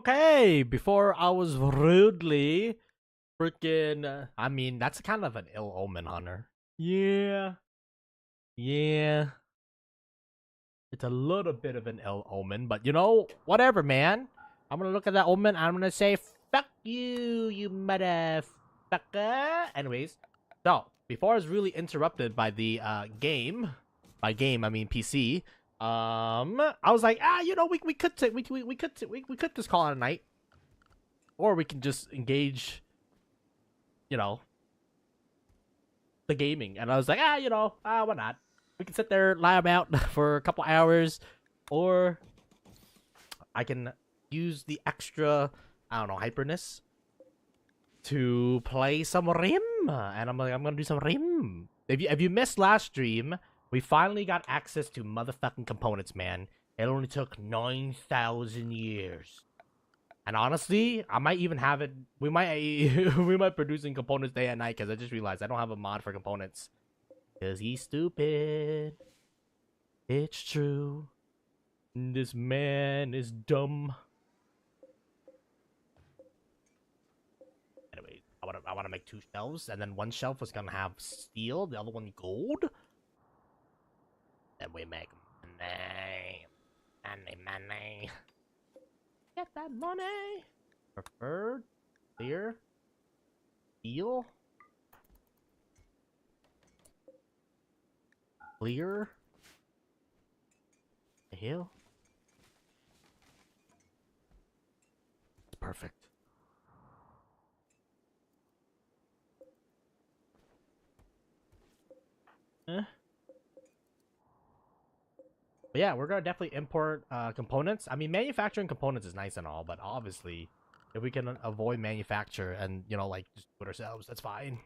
Okay, before I was rudely freaking. I mean, that's kind of an ill omen, Hunter. Yeah, yeah. It's a little bit of an ill omen, but whatever, man. I'm gonna look at that omen. I'm gonna say, "Fuck you, you motherfucker." Anyways, so before I was really interrupted by the game, by game I mean PC. I was like, we could take we could just call it a night, or we can just engage, you know, the gaming. And I was like, why not? We can sit there, lie about for a couple hours, or I can use the extra, I don't know, hyperness to play some Rim. And I'm like, I'm gonna do some Rim. If you missed last stream, we finally got access to motherfucking components, man. It only took 9,000 years. And honestly, I might even have it. We might we might producing components day and night because I just realized I don't have a mod for components. Cause he's stupid. It's true. This man is dumb. Anyway, I wanna make two shelves, and then one shelf was gonna have steel, the other one gold. Then we make money, money. Get that money. Preferred, clear, steel, clear. The hell? It's perfect. Eh. But yeah, we're gonna definitely import components. I mean, manufacturing components is nice and all, but obviously, if we can avoid manufacture and like just do it ourselves, that's fine.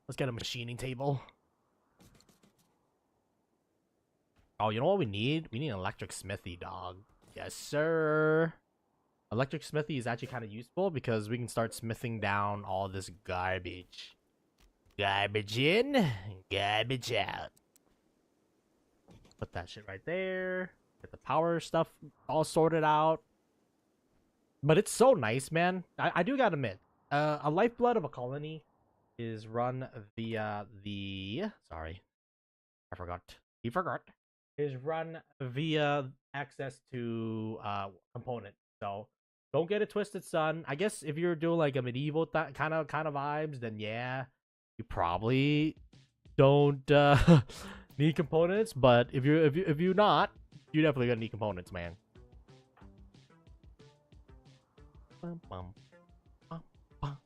Let's get a machining table. Oh, you know what we need? We need an electric smithy, dog. Yes, sir. Electric smithy is actually kind of useful because we can start smithing down all this garbage. Garbage in, garbage out. Put that shit right there. Get the power stuff all sorted out. But it's so nice, man. I do gotta admit, a lifeblood of a colony is run via the. Sorry, I forgot. He forgot. Is run via access to component. So don't get it twisted, son. I guess if you're doing like a medieval kind of vibes, then yeah, you probably don't need components. But if you're not, you're definitely gonna need components, man. Bum, bum, bum, bum.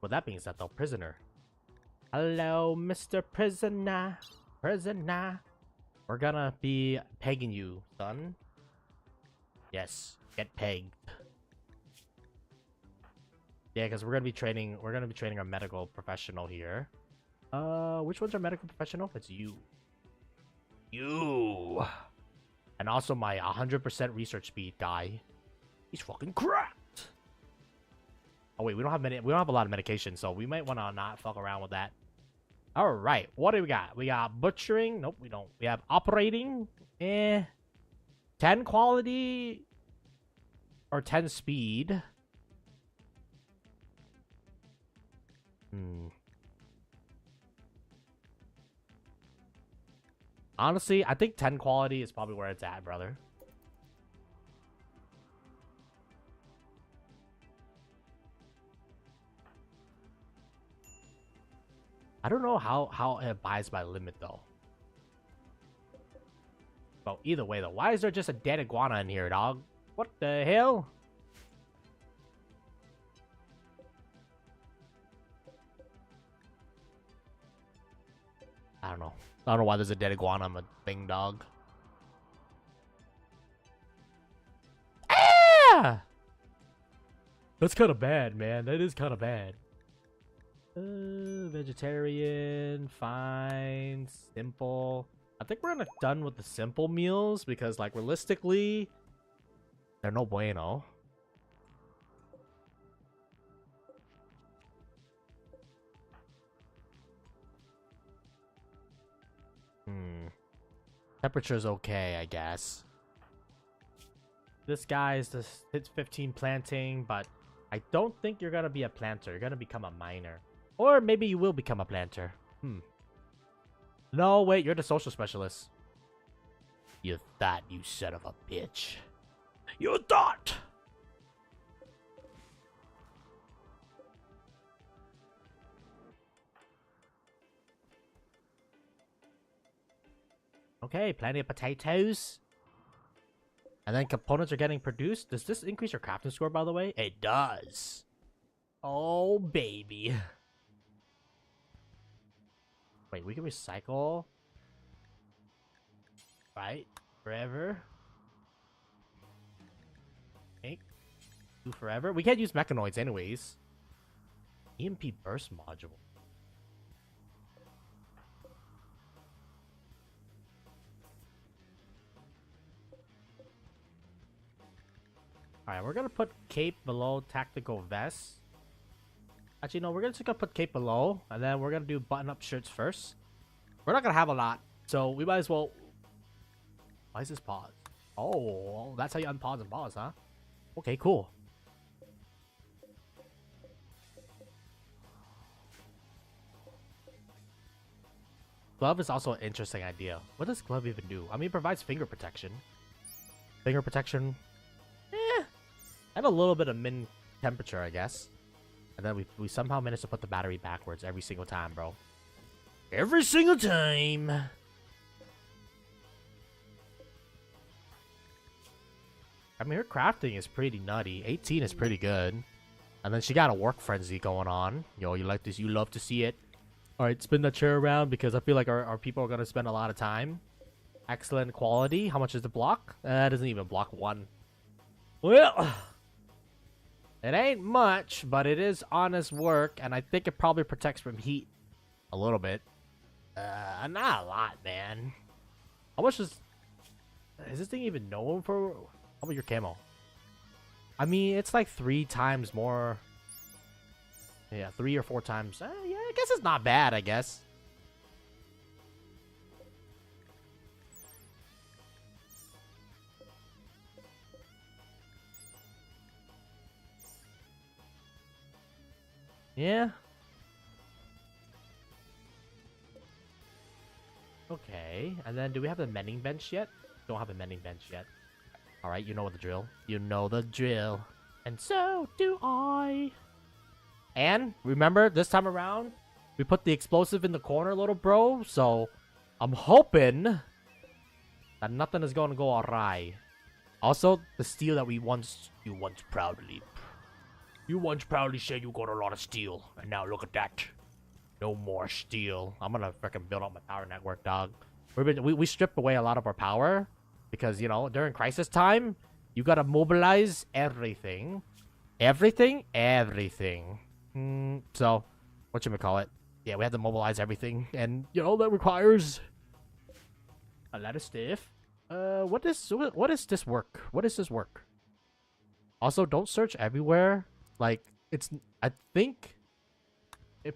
With that being said, though, prisoner. Hello, Mr. Prisoner. Prisoner. We're gonna be pegging you, son. Yes, get pegged. Yeah, because we're gonna be training. We're gonna be training our medical professional here. Which one's our medical professional? It's you. You. And also my 100% research speed guy. He's fucking cracked. Oh wait, we don't have a lot of medication, so we might want to not fuck around with that. All right, what do we got? We got butchering. Nope, we don't. We have operating. 10 quality or 10 speed. Honestly, I think 10 quality is probably where it's at, brother. I don't know how it abides by limit, though. But either way, though, why is there just a dead iguana in here, dog? What the hell? I don't know. I don't know why there's a dead iguana on the thing, dog. Ah! That's kind of bad, man. That is kind of bad. Vegetarian, fine, simple. I think we're done with the simple meals because, like, realistically, they're no bueno. Temperature's okay, I guess. This guy's just hits 15 planting, but I don't think you're gonna be a planter. You're gonna become a miner. Or maybe you will become a planter. No, wait, you're the social specialist. You thought, you son of a bitch. You thought! Okay, plenty of potatoes. And then components are getting produced. Does this increase your crafting score, by the way? It does. Oh, baby. Wait, we can recycle. Right? Forever. Okay. Do forever. We can't use mechanoids anyways. EMP burst module. Alright, we're gonna put cape below tactical vest. Actually, no, we're just gonna put cape below, and then we're gonna do button-up shirts first. We're not gonna have a lot, so we might as well... Why is this pause? Oh, that's how you unpause and pause, huh? Okay, cool. Glove is also an interesting idea. What does glove even do? I mean, it provides finger protection. Finger protection... and a little bit of min temperature, I guess. And then we somehow managed to put the battery backwards every single time, bro. Every single time! I mean, her crafting is pretty nutty. 18 is pretty good. And then she got a work frenzy going on. Yo, you like this? You love to see it. Alright, spin the chair around because I feel like our people are going to spend a lot of time. Excellent quality. How much is the block? That doesn't even block 1. Well... It ain't much, but it is honest work, and I think it probably protects from heat a little bit. Not a lot, man. How much is this thing even known for? How about your camo? I mean, it's like 3 times more. Yeah, 3 or 4 times. Yeah, I guess it's not bad, I guess. Yeah. Okay. And then do we have the mending bench yet? Don't have a mending bench yet. Alright, you know the drill. You know the drill. And so do I. And remember, this time around, we put the explosive in the corner, little bro. So I'm hoping that nothing is going to go awry. Also, the steel that you once proudly said you got a lot of steel, and now look at that. No more steel. I'm gonna freaking build up my power network, dog. We stripped away a lot of our power because, you know, during crisis time, you gotta mobilize everything. Everything? Everything. So, whatchamacallit? Yeah, we have to mobilize everything, and, you know, that requires a lot of stuff. What is this work? What is this work? Also, don't search everywhere. Like, I think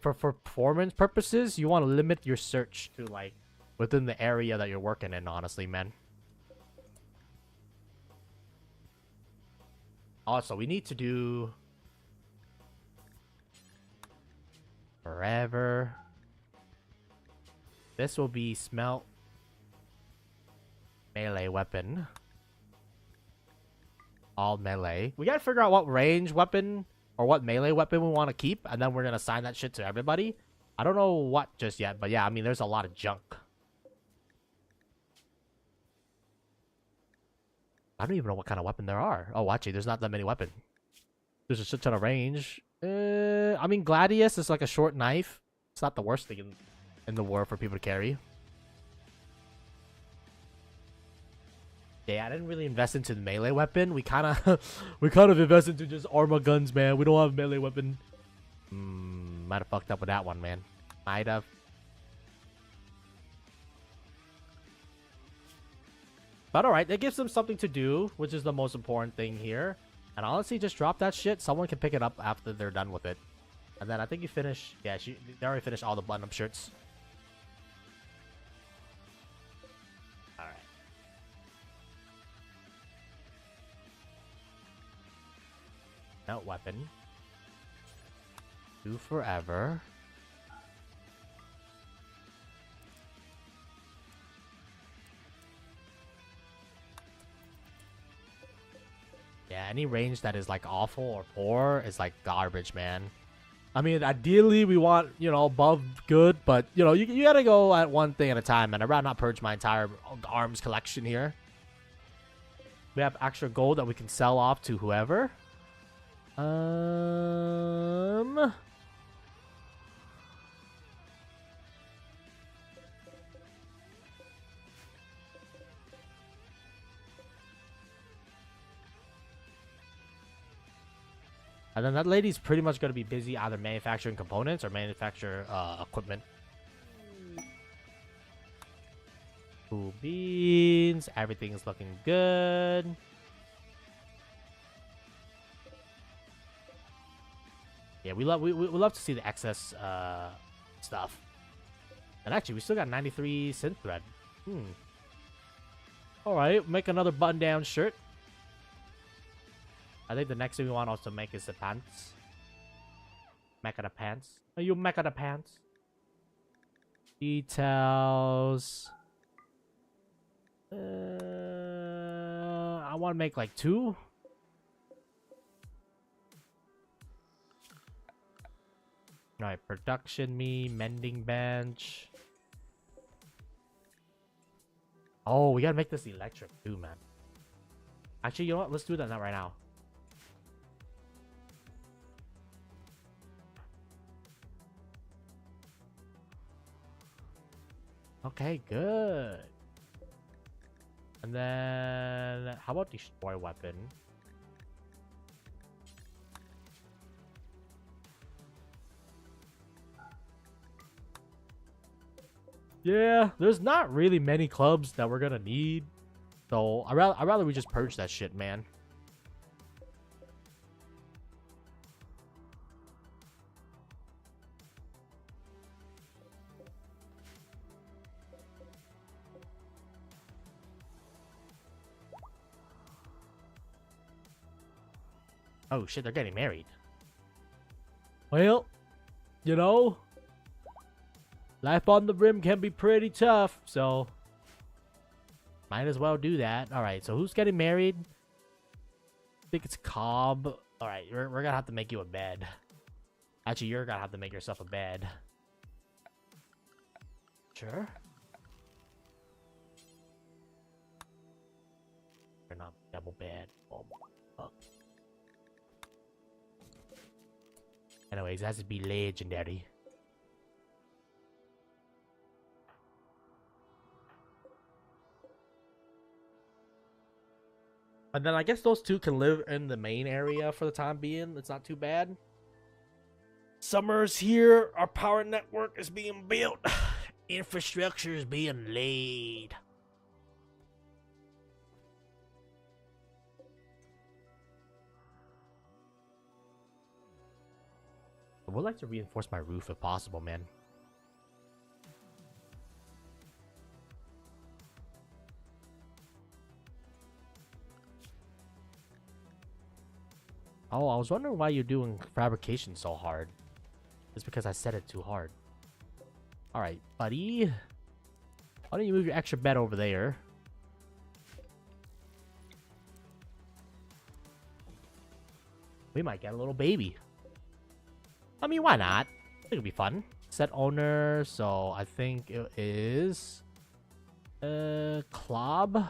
for performance purposes, you want to limit your search to, like, within the area that you're working in, honestly, man. Also, we need to do forever. This will be smelt melee weapon. All melee. We gotta figure out what range weapon or what melee weapon we want to keep, and then we're gonna assign that shit to everybody. I don't know what just yet, but yeah, I mean, there's a lot of junk. I don't even know what kind of weapon there are. Oh, actually, there's not that many weapons. There's a shit ton of range. I mean, Gladius is like a short knife. It's not the worst thing in the world for people to carry. Yeah, I didn't really invest into the melee weapon. We kind of invest into just armor guns, man. We don't have a melee weapon. Might have fucked up with that one, man. Might have. But alright, that gives them something to do, which is the most important thing here. And honestly, just drop that shit. Someone can pick it up after they're done with it. And then I think you finish... Yeah, they already finished all the button-up shirts. Melt weapon. Do forever. Yeah, any range that is like awful or poor is like garbage, man. I mean, ideally we want, you know, above good, but you know, you gotta go at one thing at a time, man. I'd rather not purge my entire arms collection here. We have extra gold that we can sell off to whoever. And then that lady's pretty much going to be busy either manufacturing components or manufacture equipment. Cool beans. Everything's looking good. Yeah, we love to see the excess stuff. And actually, we still got 93 synth thread. All right, make another button-down shirt. I think the next thing we want also to make is the pants. Mecha the pants. Are you mecha the pants? Details. I want to make like 2. Alright, production me, mending bench. Oh, we gotta make this electric too, man. Actually, you know what? Let's do that right now. Okay, good. And then, how about destroy weapon? Yeah, there's not really many clubs that we're gonna need. So, I'd rather we just purge that shit, man. Oh shit, they're getting married. Well, you know, life on the rim can be pretty tough, so might as well do that. Alright, so who's getting married? I think it's Cobb. Alright, we're gonna have to make you a bed. Actually, you're gonna have to make yourself a bed. Sure. You're not double bed. Oh my fuck. Anyways, it has to be legendary. And then I guess those two can live in the main area for the time being. It's not too bad. Summer's here. Our power network is being built. Infrastructure is being laid. I would like to reinforce my roof if possible, man. Oh, I was wondering why you're doing fabrication so hard. It's because I set it too hard. Alright, buddy. Why don't you move your extra bed over there? We might get a little baby. I mean, why not? I think it'll be fun. Set owner, so I think it is... Club?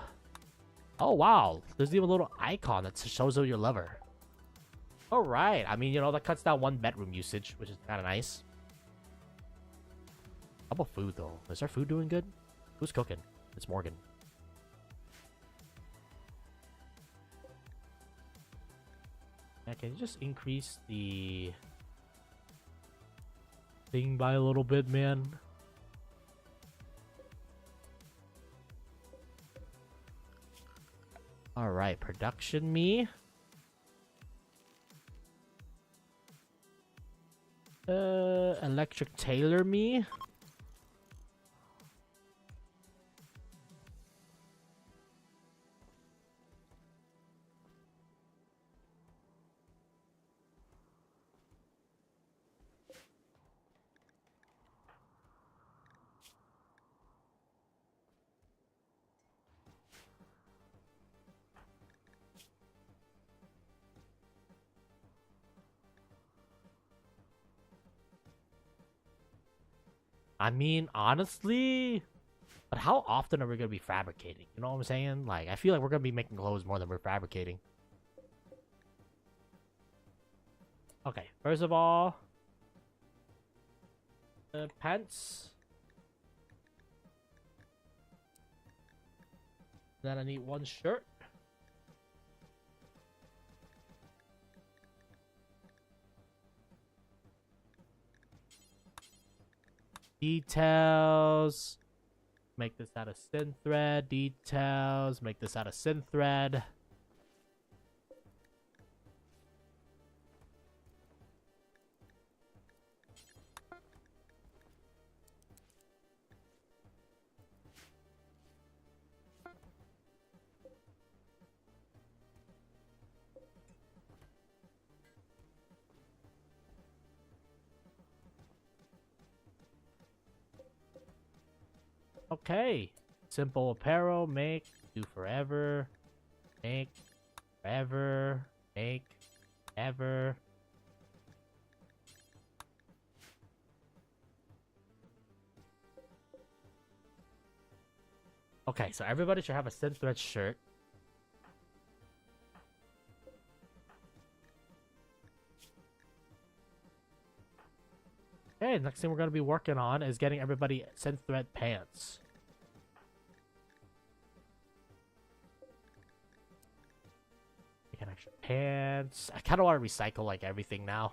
Oh, wow. There's even a little icon that shows you your lover. Alright, I mean, you know, that cuts down 1 bedroom usage, which is kind of nice. How about food, though? Is our food doing good? Who's cooking? It's Morgan. Yeah, can you just increase the thing by a little bit, man? Alright, production me. Electric tailor me. I mean, honestly, but how often are we gonna be fabricating? You know what I'm saying? Like, I feel like we're gonna be making clothes more than we're fabricating. Okay, first of all, pants. Then I need one shirt. Details. Make this out of synth thread. Details. Make this out of synth thread. Okay. Simple apparel. Make. Do forever. Make. Forever. Make. Ever. Okay, so everybody should have a synth thread shirt. Okay, next thing we're going to be working on is getting everybody synth thread pants. Get extra pants. I kind of want to recycle like everything now.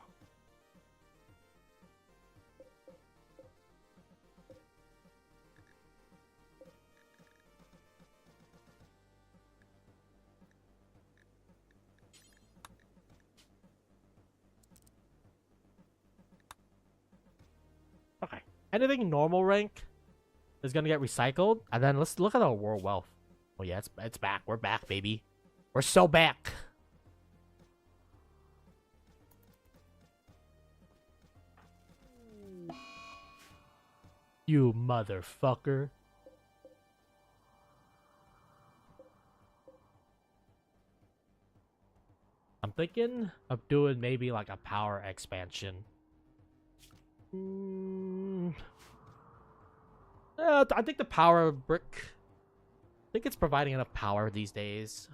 Okay. Anything normal rank is gonna get recycled, and then let's look at our world wealth. Oh yeah, it's back. We're back, baby. We're so back. You motherfucker. I'm thinking of doing maybe like a power expansion. I think the power brick. I think it's providing enough power these days.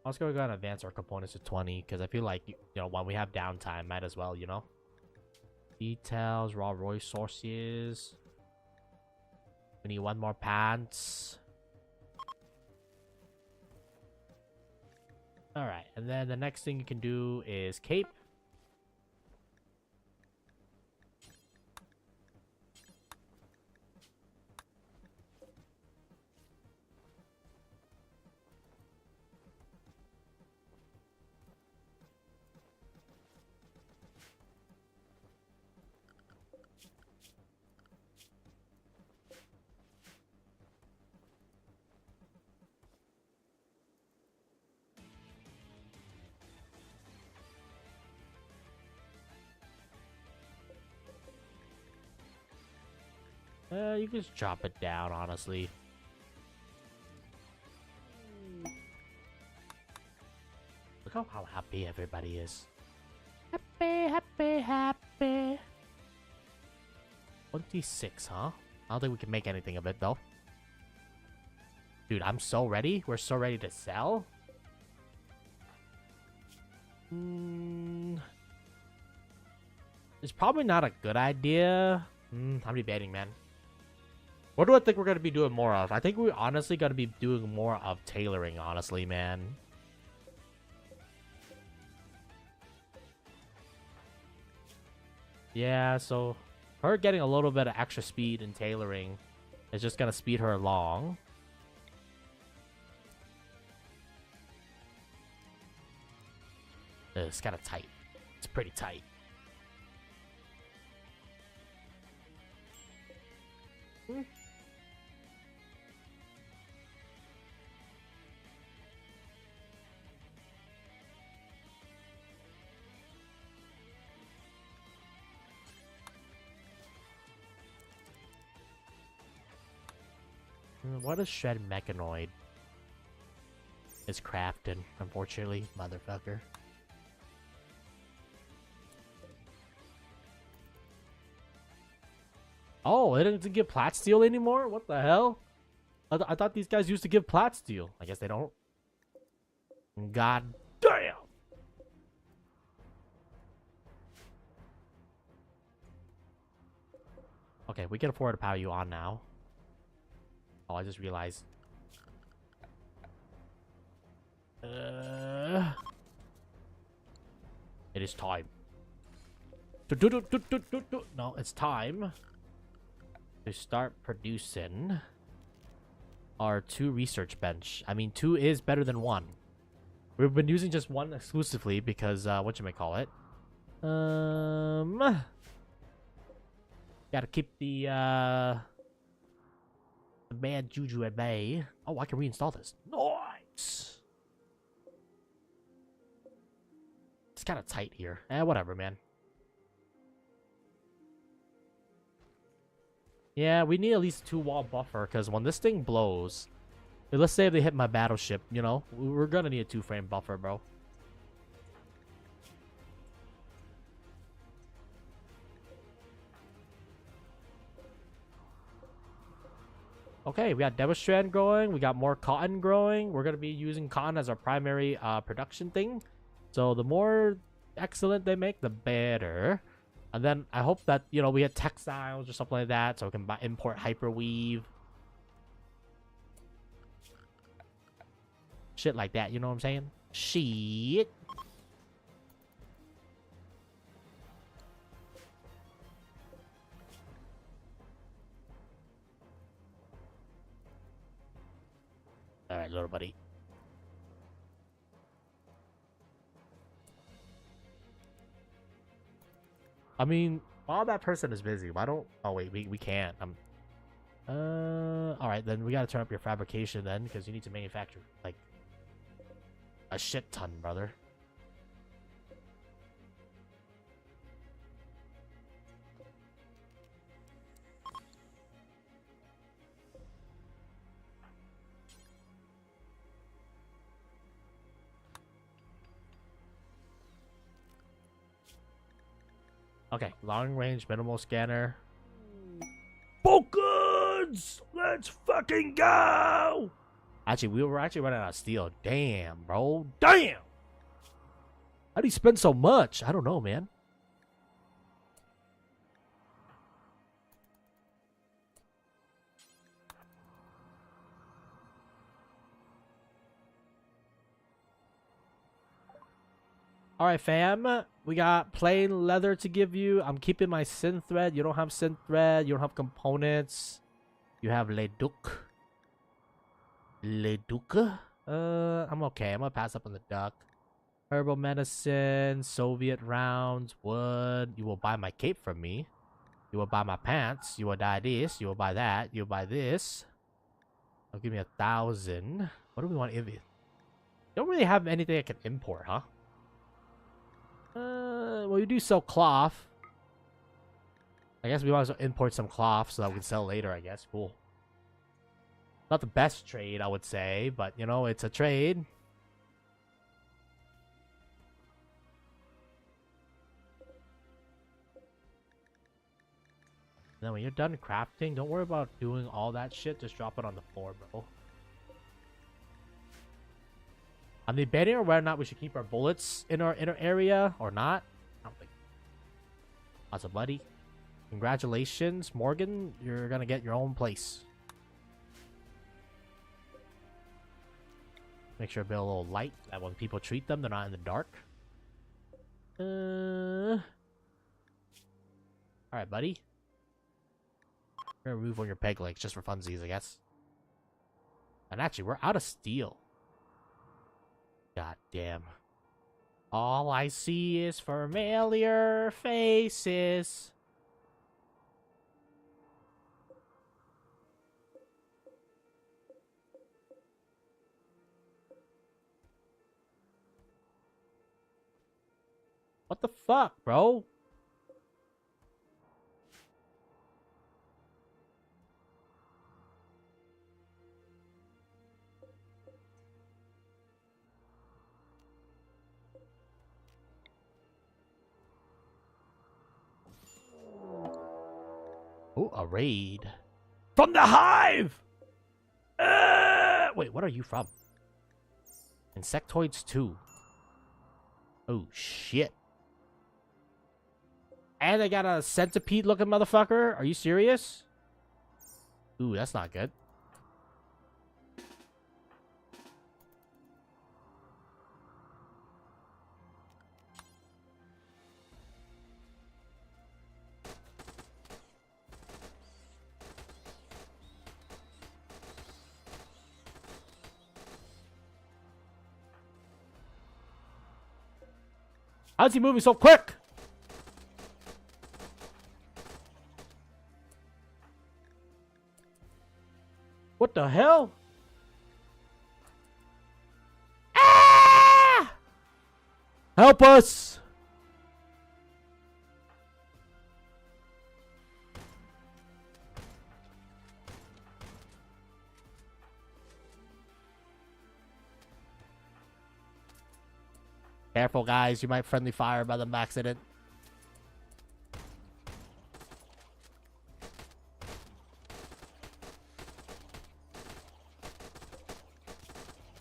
Let's go and advance our components to 20 because I feel like, you know, when we have downtime, might as well, you know. Details, raw resources. We need one more pants. Alright, and then the next thing you can do is cape. You can just chop it down, honestly. Look how happy everybody is. Happy, happy, happy. 26, huh? I don't think we can make anything of it, though. Dude, I'm so ready. We're so ready to sell. It's probably not a good idea. I'm debating, man. What do I think we're going to be doing more of? I think we're honestly going to be doing more of tailoring, honestly, man. Yeah, so her getting a little bit of extra speed in tailoring is just going to speed her along. It's kind of tight. It's pretty tight. What is shred mechanoid? It's crafted, unfortunately, motherfucker. Oh, it doesn't give plat steel anymore? What the hell? I thought these guys used to give plat steel. I guess they don't. God damn. Okay, we can afford to power you on now. Oh, I just realized. It is time. No, it's time to start producing our 2 research bench. I mean, 2 is better than 1. We've been using just 1 exclusively because, whatchamacallit. Gotta keep the bad juju at bay. Oh, I can reinstall this. Nice! It's kind of tight here. Whatever, man. Yeah, we need at least 2 wall buffer, because when this thing blows... Let's say if they hit my battleship, you know? We're gonna need a 2-frame buffer, bro. Okay, we got Demonstrand growing. We got more cotton growing. We're gonna be using cotton as our primary production thing. So the more excellent they make, the better. And then I hope that, you know, we get textiles or something like that, so we can import hyperweave. Shit like that, you know what I'm saying? Shit. Alright, little buddy. I mean, while that person is busy, why don't... Oh, wait, we can't. Alright, then we gotta turn up your fabrication then, because you need to manufacture, like, a shit ton, brother. Okay, long range, minimal scanner. Bulk goods! Let's fucking go! Actually, we were actually running out of steel. Damn, bro. Damn! How do you spend so much? I don't know, man. Alright, fam. We got plain leather to give you. I'm keeping my synth thread. You don't have synth thread. You don't have components. You have Le Duc. Le Duc? I'm okay. I'm gonna pass up on the duck. Herbal medicine, Soviet rounds, wood. You will buy my cape from me. You will buy my pants. You will buy this. You will buy that. You will buy this. I'll give me 1,000. What do we want? Don't really have anything I can import, huh? Well, you do sell cloth. I guess we might as well import some cloth so that we can sell later, I guess. Cool. Not the best trade, I would say, but, you know, it's a trade. Then when you're done crafting, don't worry about doing all that shit. Just drop it on the floor, bro. I'm debating whether or not we should keep our bullets in our inner area or not. I don't think. Awesome, buddy. Congratulations, Morgan. You're gonna get your own place. Make sure to build a little light that when people treat them, they're not in the dark. Alright, buddy. We're gonna remove one of your peg legs just for funsies, I guess. And actually, we're out of steel. God damn. All I see is familiar faces. What the fuck, bro? Oh, a raid. From the hive! Wait, what are you from? Insectoids 2. Oh, shit. And they got a centipede-looking motherfucker? Are you serious? Ooh, that's not good. How's he moving so quick? What the hell? Ah! Help us! Careful, guys. You might friendly fire by them accident.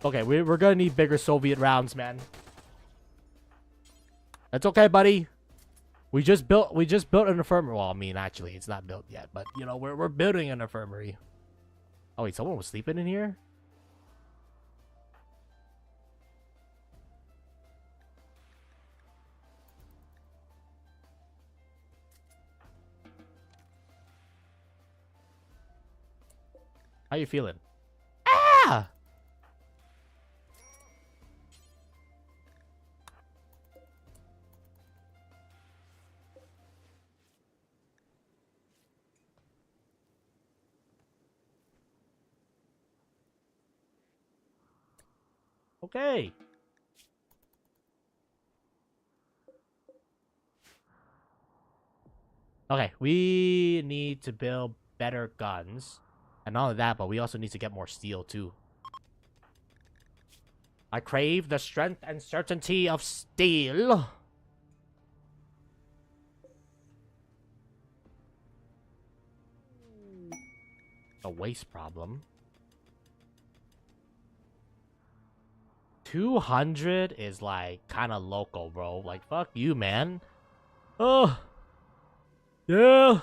Okay, we're gonna need bigger Soviet rounds, man. That's okay, buddy. We just built an infirmary. Well, I mean, actually, it's not built yet, but you know, we're building an infirmary. Oh wait, someone was sleeping in here? How you feeling? Ah! Okay. Okay, we need to build better guns. And not only that, but we also need to get more steel, too. I crave the strength and certainty of steel. A waste problem. 200 is like kind of local, bro. Like, fuck you, man. Oh, yeah.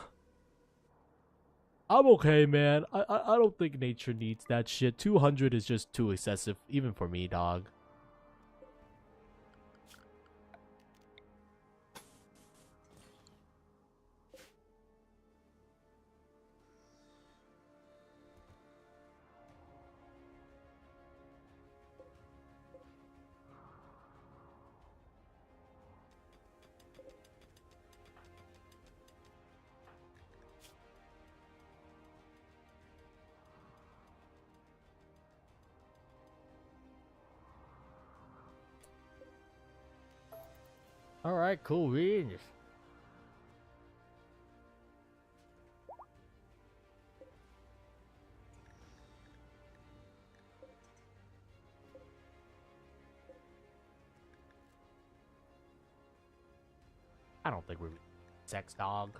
I'm okay, man. I don't think nature needs that shit. 200 is just too excessive, even for me, dog. Alright, cool beans. I don't think we're sex dog.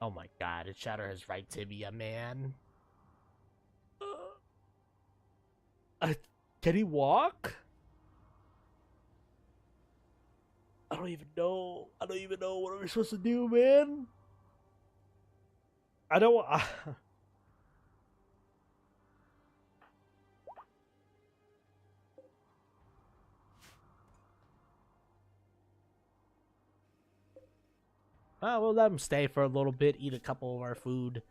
Oh my god, it shattered his right tibia, man. Can he walk? I don't even know. I don't even know what we're supposed to do, man. I don't. We'll let him stay for a little bit, eat a couple of our food.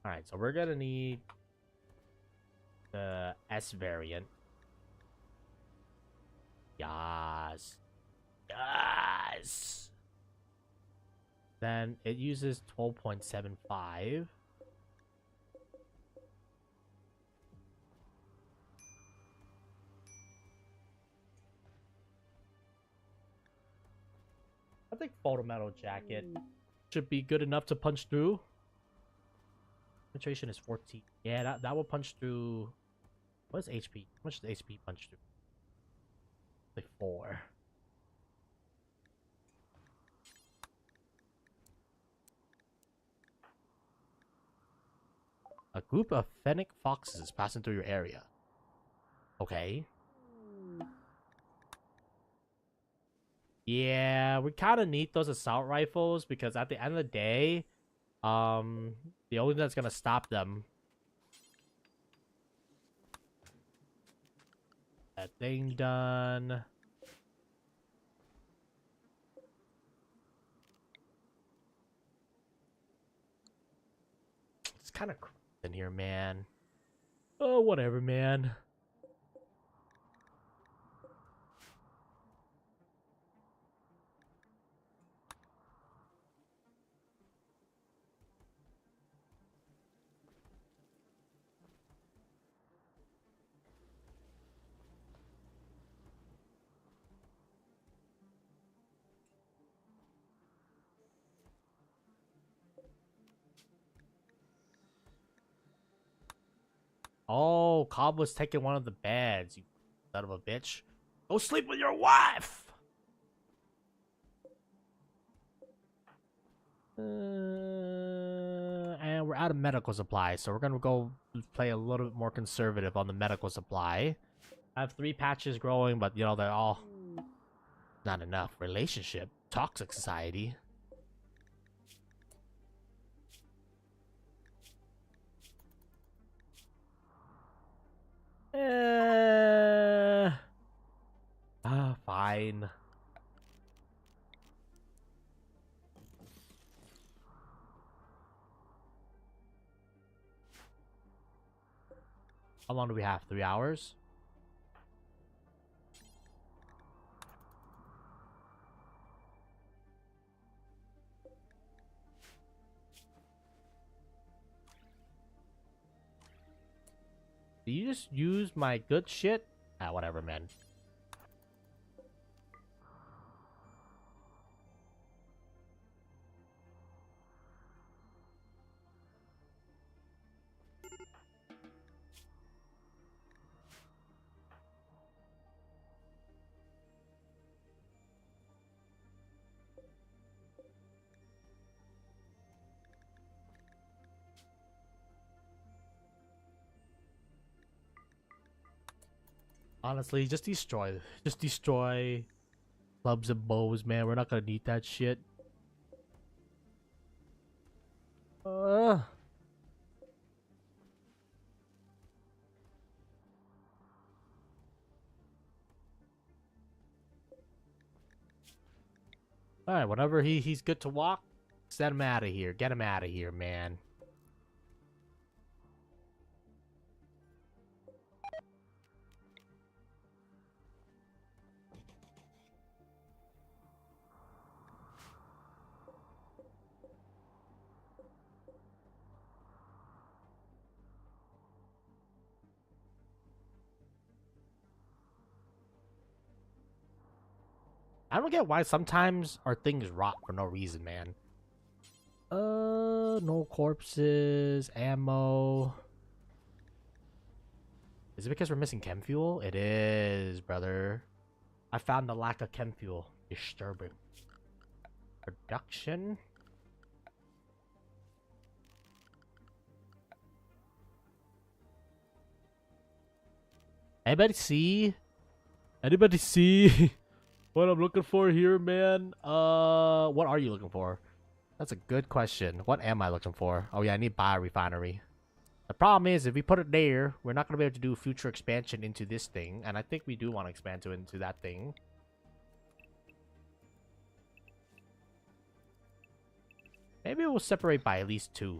Alright, so we're gonna need the S variant. Yes. Yes. Then it uses 12.75. I think photo metal jacket should be good enough to punch through. Penetration is 14. Yeah, that will punch through. What is HP? How much does HP punch through? Like 4. A group of fennec foxes is passing through your area. Okay. Yeah, we kind of need those assault rifles because at the end of the day, the only thing that's gonna stop them. That thing done. It's kind of in here, man. Oh, whatever, man. Oh, Cobb was taking one of the beds, you son of a bitch. Go sleep with your wife! And we're out of medical supplies, so we're gonna go play a little bit more conservative on the medical supply. I have 3 patches growing, but you know, they're all not enough. Relationship, toxic society. Fine. How long do we have? 3 hours? Do you just use my good shit? Ah, whatever, man. Honestly, just destroy clubs and bows, man. We're not gonna need that shit. Alright, whenever he's good to walk, send him out of here. Get him out of here, man. I don't get why sometimes our things rot for no reason, man. No corpses, ammo. Is it because we're missing chem fuel? It is, brother. I found the lack of chem fuel. Disturbing. Production. Anybody see? Anybody see what I'm looking for here, man? What are you looking for? That's a good question. What am I looking for? Oh yeah, I need biorefinery. The problem is, if we put it there, we're not going to be able to do future expansion into this thing. And I think we do want to expand into that thing. Maybe we'll separate by at least 2.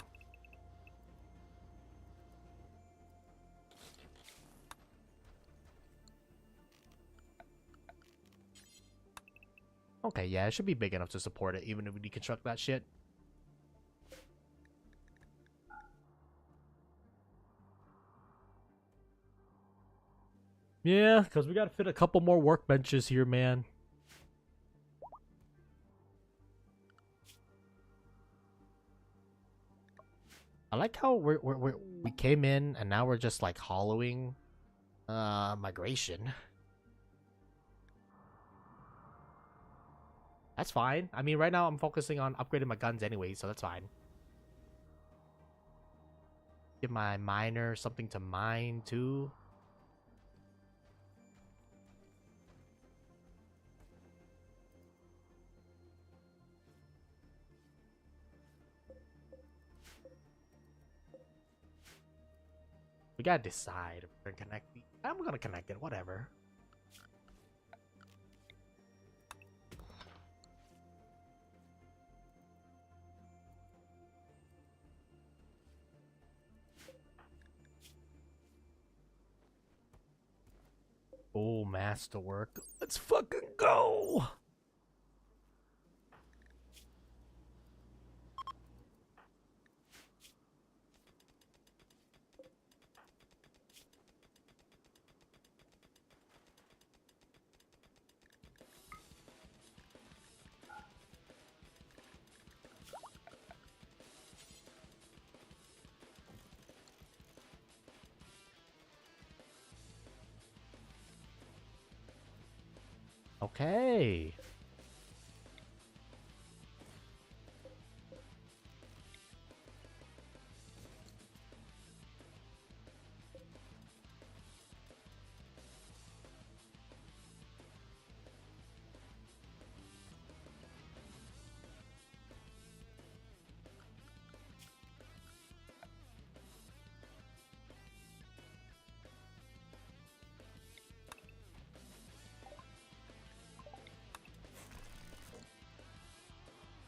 Okay, yeah, it should be big enough to support it, even if we deconstruct that shit. Yeah, because we gotta fit a couple more workbenches here, man. I like how we came in and now we're just like hollowing migration. That's fine. I mean, right now I'm focusing on upgrading my guns anyway, so that's fine. Give my miner something to mine too. We gotta decide if we're gonna connect. I'm gonna connect it, whatever. Oh, masterwork. Let's fucking go! Okay.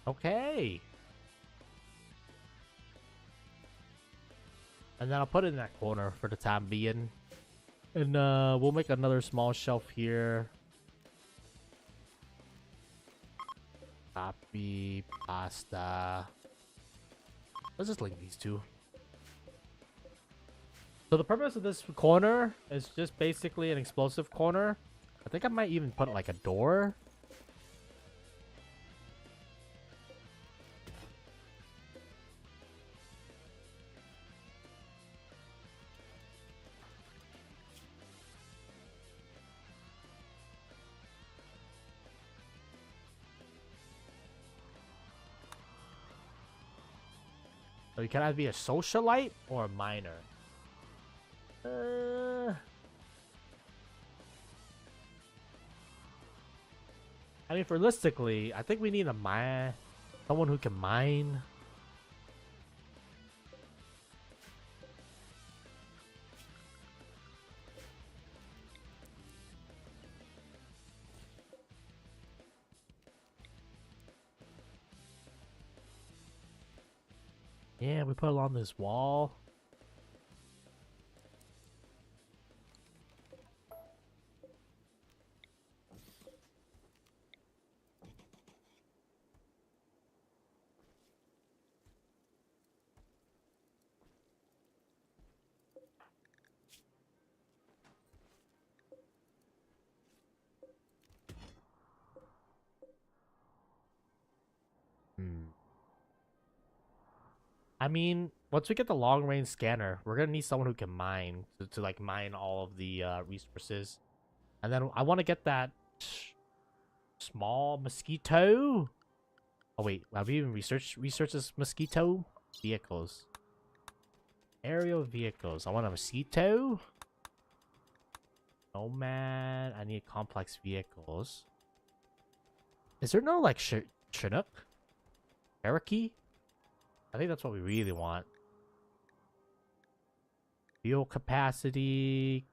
Okay. And then I'll put it in that corner for the time being. And we'll make another small shelf here. Copy, pasta. Let's just link these two. So the purpose of this corner is just basically an explosive corner. I think I might even put like a door. So you can either be a socialite or a miner. I mean, realistically, I think we need a mine, someone who can mine. Yeah, we put it along this wall. I mean, once we get the long range scanner, we're gonna need someone who can mine to like mine all of the resources. And then I want to get that small mosquito. Oh wait, have we even researched this mosquito? Vehicles. Aerial vehicles. I want a mosquito. Nomad. I need complex vehicles. Is there no like Chinook? Cherokee? I think that's what we really want. Fuel capacity,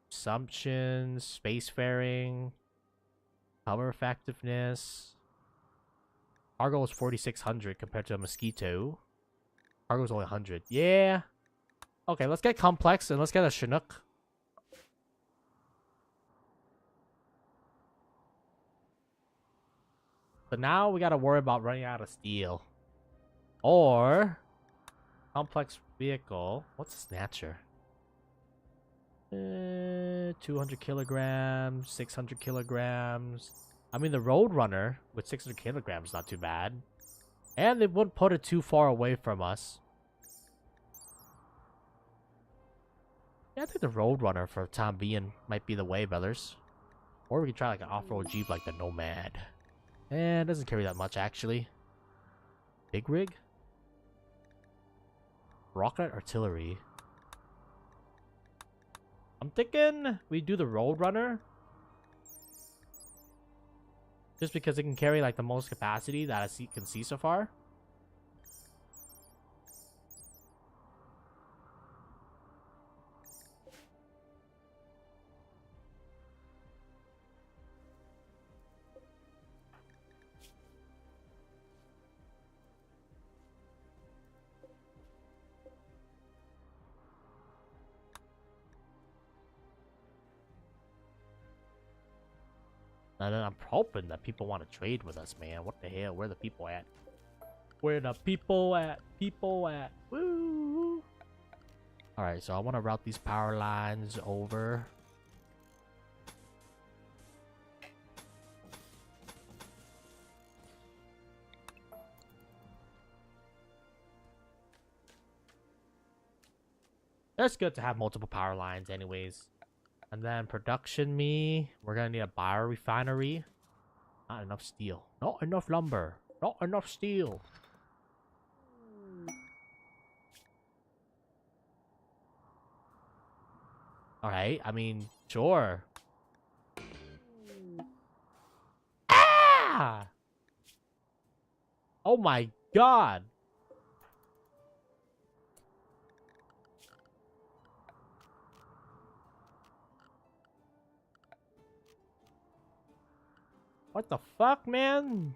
consumption, spacefaring, cover effectiveness. Cargo is 4,600 compared to a mosquito. Cargo is only 100. Yeah. Okay, let's get complex and let's get a Chinook. So now we gotta worry about running out of steel. Or complex vehicle. What's a snatcher? 200 kilograms, 600 kilograms. I mean, the Roadrunner with 600 kilograms is not too bad. And they wouldn't put it too far away from us. Yeah, I think the Roadrunner for the time being might be the way, brothers. Or we can try like an off-road Jeep like the Nomad. And it doesn't carry that much, actually. Big rig? Rocket artillery. I'm thinking we do the Roadrunner. Just because it can carry like the most capacity that I can see so far. And then I'm hoping that people want to trade with us, man. What the hell? Where the people at? Where the people at? People at? Woo! Alright, so I want to route these power lines over. It's good to have multiple power lines anyways. And then production me. We're gonna need a biorefinery. Not enough steel. Not enough lumber. Not enough steel. Alright, I mean, sure. Ah! Oh my god! What the fuck, man?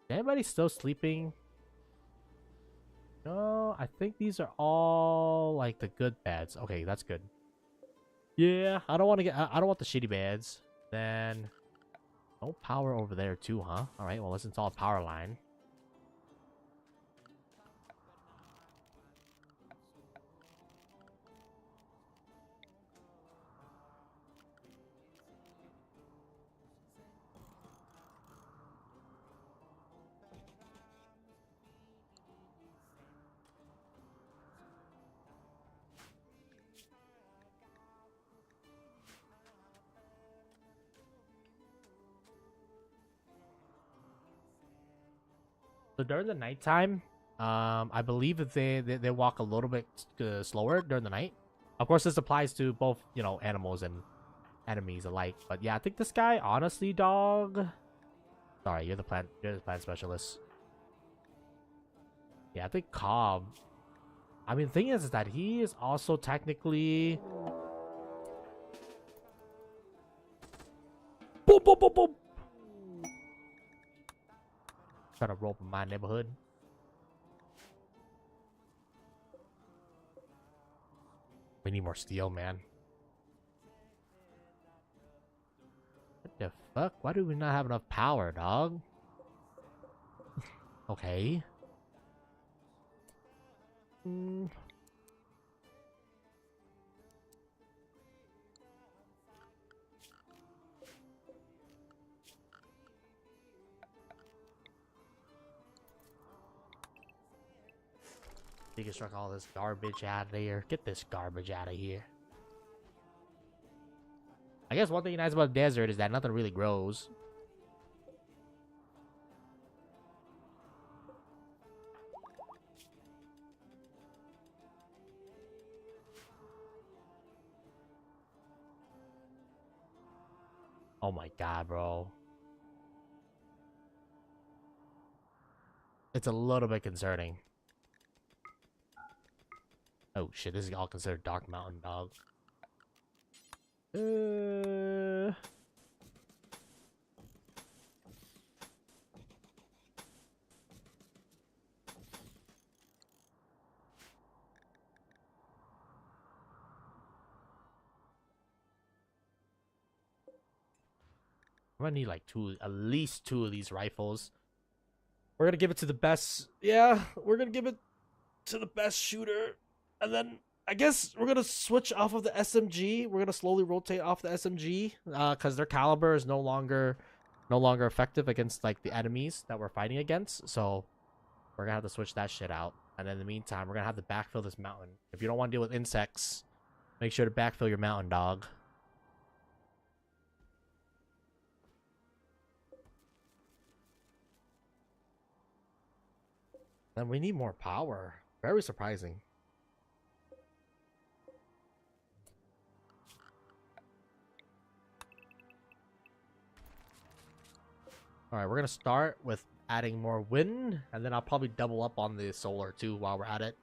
Is anybody still sleeping? No, I think these are all like the good beds. Okay, that's good. Yeah, I don't want to get. I don't want the shitty beds. Then, no power over there too, huh? All right, well let's install a power line. So during the nighttime, I believe that they walk a little bit slower during the night. Of course, this applies to both, you know, animals and enemies alike. But yeah, I think this guy, honestly, dog. Sorry, you're the plant specialist. Yeah, I think Cobb. I mean, the thing is that he is also technically. Boom, boom, boom, boom. Trying to rope in my neighborhood. We need more steel, man. What the fuck? Why do we not have enough power, dog? Okay. Deconstruct all this garbage out of here. Get this garbage out of here. I guess one thing nice about the desert is that nothing really grows. Oh my god, bro. It's a little bit concerning. Oh shit, this is all considered Dark Mountain, dog. I'm gonna need like at least two of these rifles. We're gonna give it to the best. Yeah, we're gonna give it to the best shooter, and then I guess we're gonna switch off of the SMG. We're gonna slowly rotate off the SMG, because their caliber is no longer effective against like the enemies that we're fighting against. So we're gonna have to switch that shit out. And in the meantime, we're gonna have to backfill this mountain. If you don't want to deal with insects, make sure to backfill your mountain, dog. Then we need more power. Very surprising. Alright, we're gonna start with adding more wind, and then I'll probably double up on the solar too while we're at it.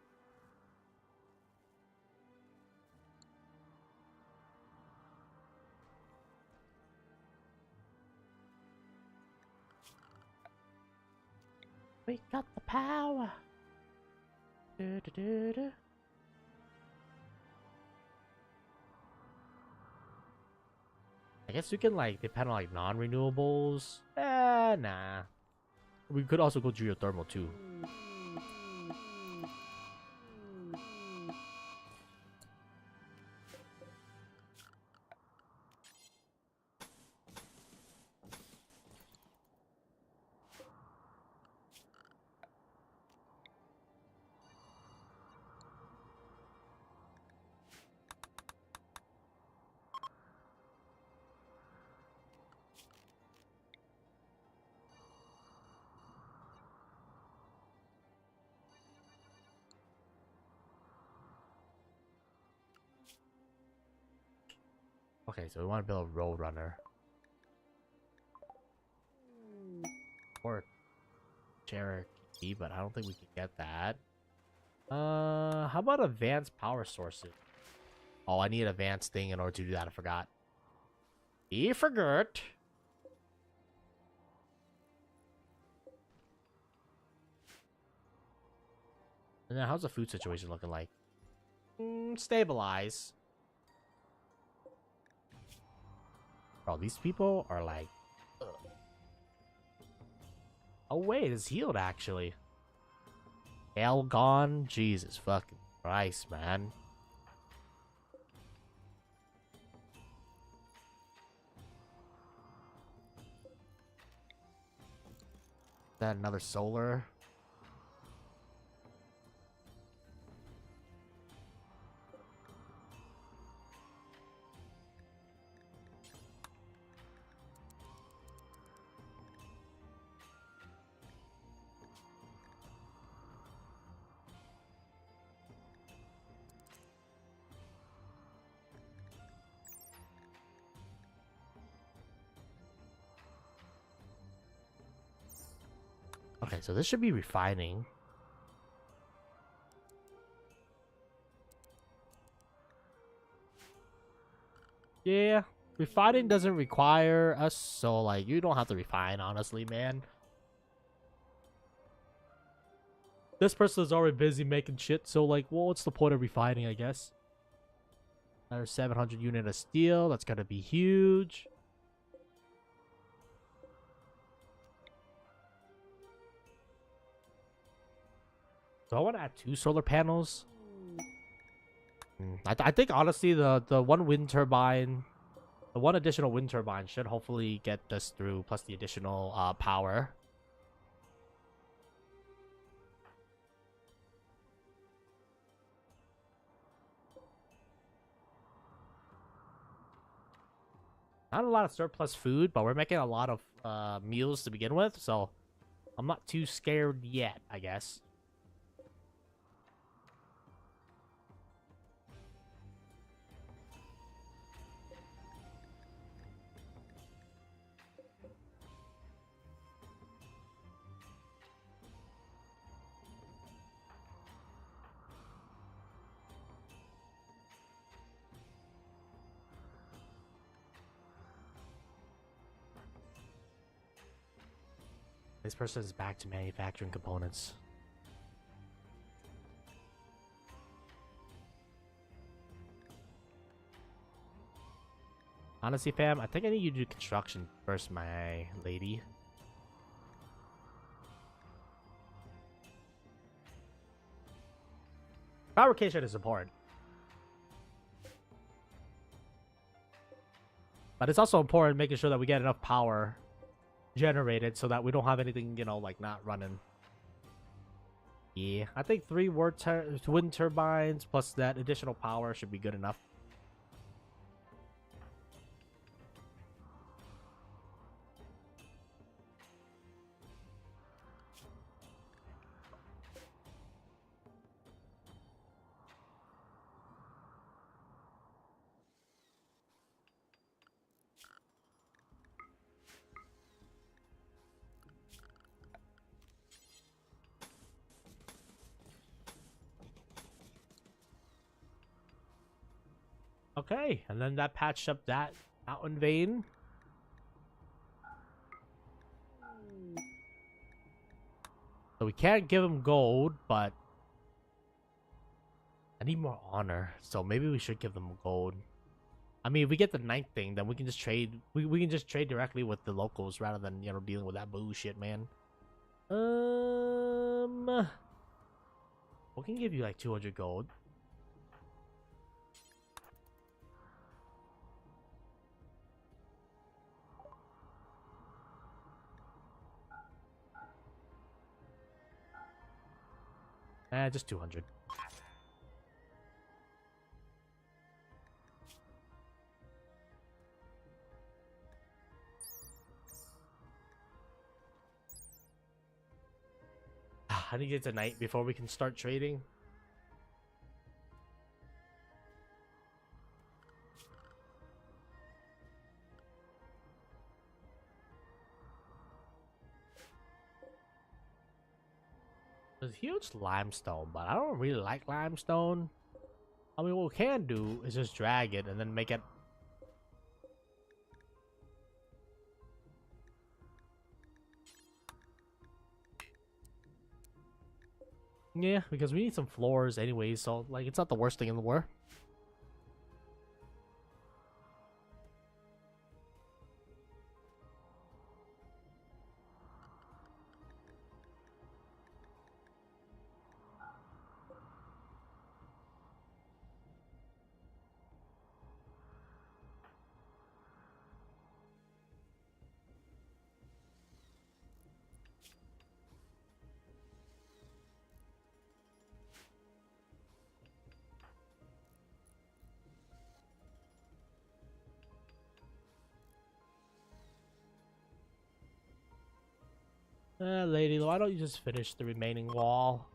We got the power. Do, do, do, do. I guess we can like depend on like non-renewables. Nah. We could also go geothermal too. Okay, so we want to build a road runner. Or Cherokee, but I don't think we can get that. How about advanced power sources? Oh, I need an advanced thing in order to do that. I forgot. I forgot. And then how's the food situation looking like? Stabilize. Bro, these people are like... Ugh. Oh wait, it's healed actually. Hail gone? Jesus fucking Christ, man. Is that another solar? Okay, so this should be refining. Yeah, refining doesn't require us, so like you don't have to refine, honestly, man. This person is already busy making shit, so like, well, what's the point of refining, I guess? Another 700 unit of steel, that's gonna be huge. Do I want to add 2 solar panels? I think honestly the one wind turbine, the one additional wind turbine should hopefully get us through, plus the additional power. Not a lot of surplus food, but we're making a lot of meals to begin with, so I'm not too scared yet, I guess. This person is back to manufacturing components. Honestly, fam, I think I need you to do construction first, my lady. Fabrication is important. But it's also important making sure that we get enough power generated so that we don't have anything, you know, like not running. Yeah, I think 3 wind turbines plus that additional power should be good enough. Okay, and then that patched up that mountain vein. So we can't give him gold, but I need more honor. So maybe we should give them gold. I mean, if we get the 9th thing, then we can just trade. We can just trade directly with the locals rather than, you know, dealing with that bullshit, man. We can give you like 200 gold. Just 200. I need to get to night before we can start trading. There's huge limestone, but I don't really like limestone. I mean, what we can do is just drag it and then make it. Yeah, because we need some floors anyways, so like it's not the worst thing in the world. Lady, why don't you just finish the remaining wall?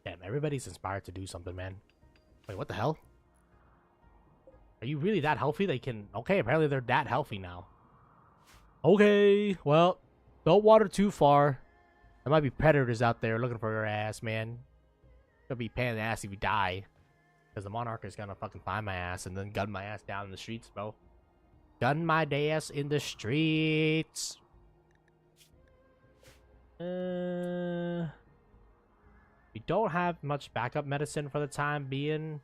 Damn, everybody's inspired to do something, man. Wait, what the hell? Are you really that healthy? They can... Okay, apparently they're that healthy now. Okay, well, don't water too far. There might be predators out there looking for your ass, man. You'll be paying the ass if you die. Because the Monarch is gonna fucking find my ass and then gun my ass down in the streets, bro. Gun my ass in the streets. We don't have much backup medicine for the time being.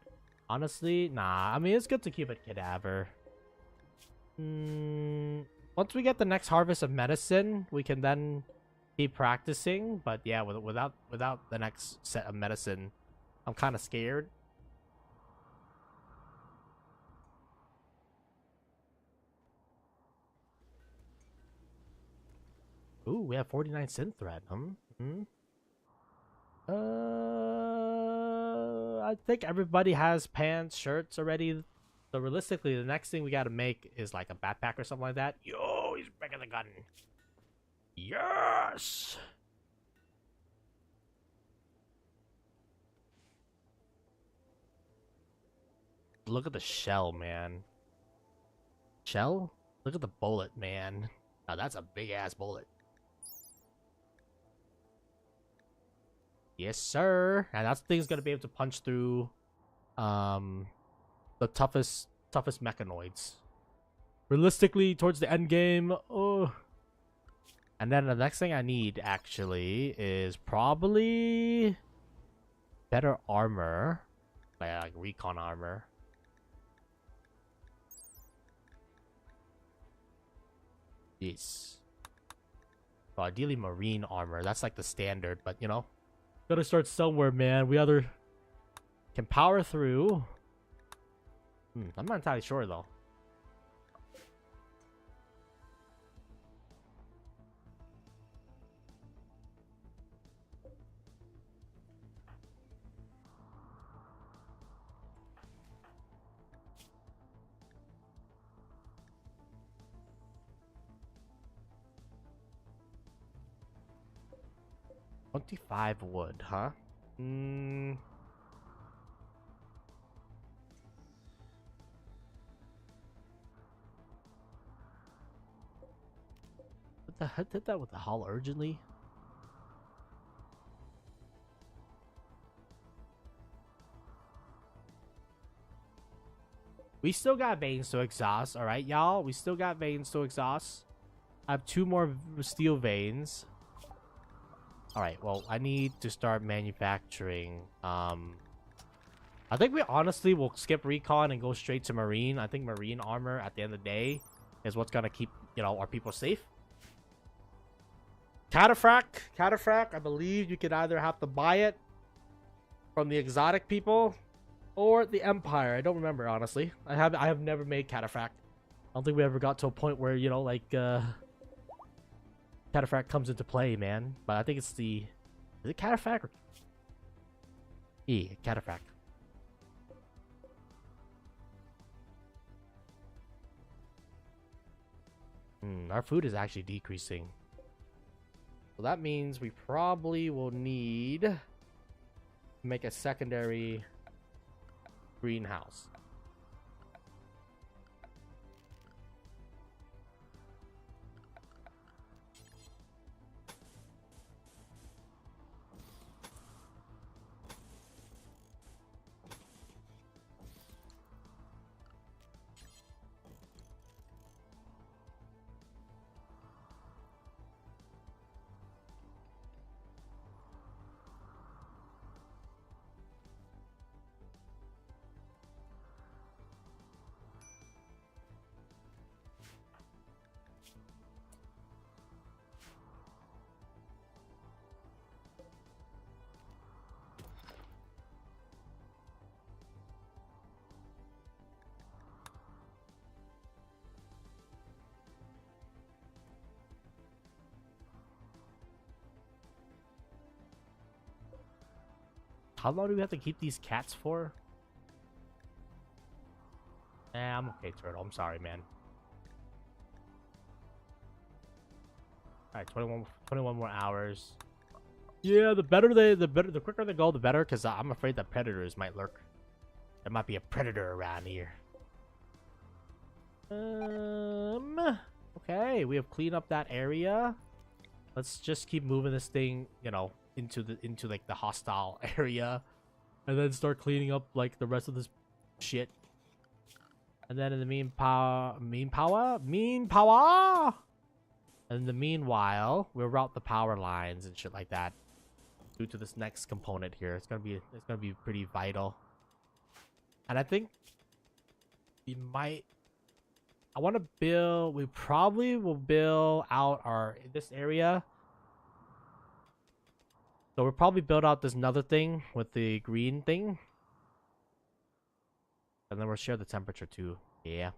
Honestly, nah. I mean, it's good to keep a cadaver. Once we get the next harvest of medicine, we can then keep practicing. But yeah, without the next set of medicine, I'm kind of scared. Ooh, we have 49 synth thread. I think everybody has pants, shirts already. So realistically, the next thing we gotta make is like a backpack or something like that. Yo, he's bringing the gun. Yes! Look at the shell, man. Shell? Look at the bullet, man. Now that's a big ass bullet. Yes, sir. And that thing's gonna be able to punch through the toughest mechanoids. Realistically, towards the end game, oh. And then the next thing I need actually is probably better armor, like recon armor. Yes. Well, ideally marine armor. That's like the standard, but you know, gotta start somewhere, man. We either can power through. I'm not entirely sure though. $25 wood, huh? What the heck did that with the hull urgently? We still got veins to exhaust, alright, y'all? We still got veins to exhaust. I have 2 more steel veins. Alright, well, I need to start manufacturing. I think we honestly will skip recon and go straight to marine. I think marine armor at the end of the day is what's gonna keep, you know, our people safe. Cataphract, I believe you could either have to buy it from the exotic people or the Empire. I don't remember, honestly. I have never made Cataphract. I don't think we ever got to a point where, you know, like Cataphract comes into play, man. But I think it's the... Is it Cataphract? Yeah, Cataphract. Our food is actually decreasing. So that means we probably will need to make a secondary greenhouse. How long do we have to keep these cats for? I'm okay, Turtle. I'm sorry, man. Alright, 21 more hours. Yeah, the quicker they go, the better, because I'm afraid that predators might lurk. There might be a predator around here. Okay, we have cleaned up that area. Let's just keep moving this thing, you know, into like the hostile area, and then start cleaning up like the rest of this shit. And then in the meanwhile, and in the meanwhile, we'll route the power lines and shit like that due to this next component here. It's gonna be pretty vital. And I think we might. We probably will build out this area. So we'll probably build out this another thing with the green thing. And then we'll share the temperature too. Yeah.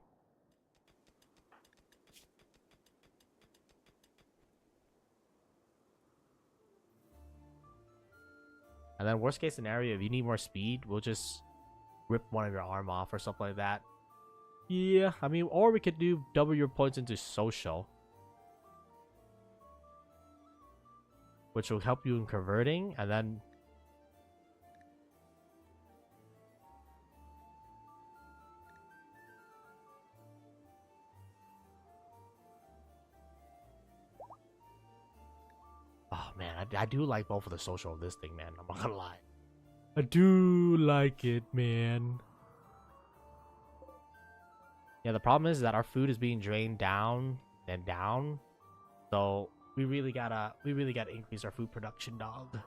And then worst case scenario, if you need more speed, we'll just rip one of your arm off or something like that. Yeah, I mean, or we could do double your points into social, which will help you in converting, and then oh man, I do like both of the social of this thing, man. I'm not gonna lie. I do like it, man. Yeah, the problem is that our food is being drained down and down. So we really gotta increase our food production, dog.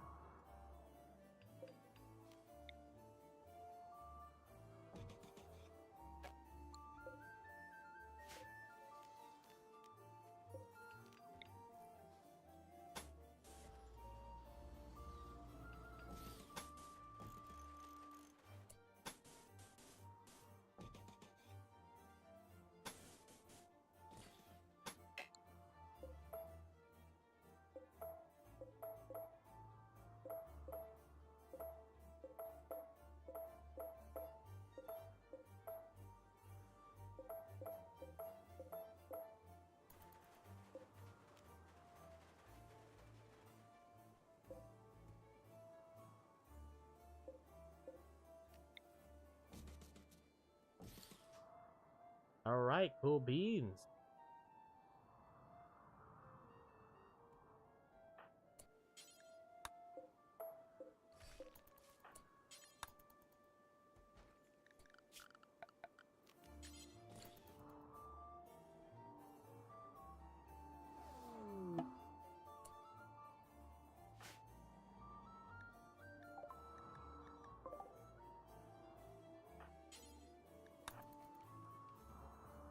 All right, cool beans.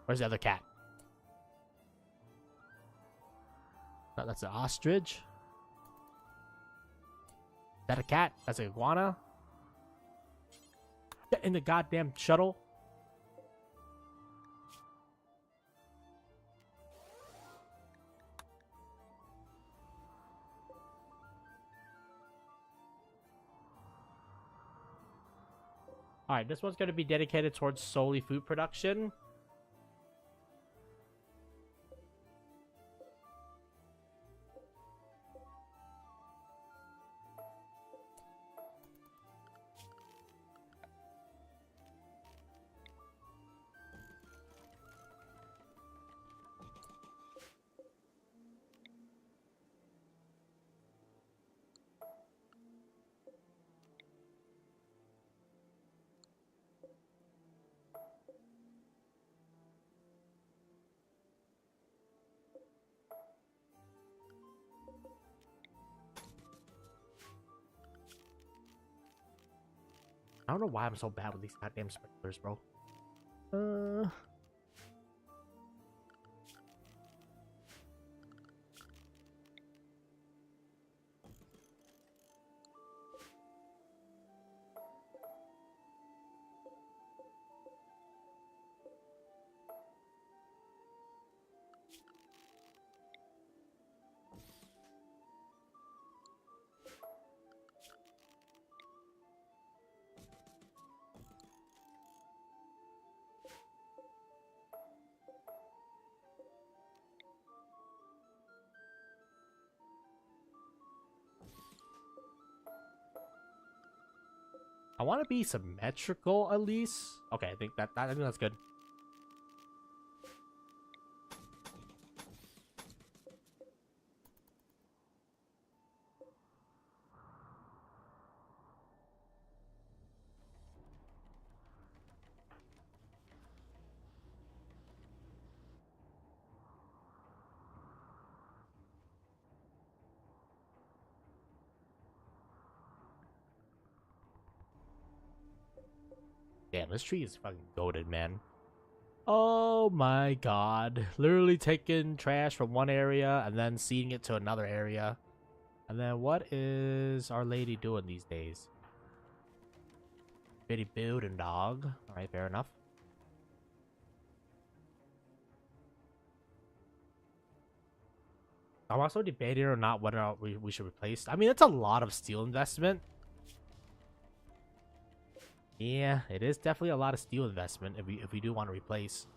Where's the other cat? Oh, that's an ostrich. Is that a cat? That's an iguana. Get in the goddamn shuttle. All right, this one's going to be dedicated towards solely food production. I don't know why I'm so bad with these goddamn sprinklers, bro. I want to be symmetrical at least. Okay, I think that's good. Damn, this tree is fucking goated, man. Oh my god. Literally taking trash from one area and then seeding it to another area. And then what is Our Lady doing these days? Bitty building, dog. Alright, fair enough. I'm also debating or not whether we should replace. I mean, it's a lot of steel investment. Yeah, it is definitely a lot of steel investment if we do want to replace.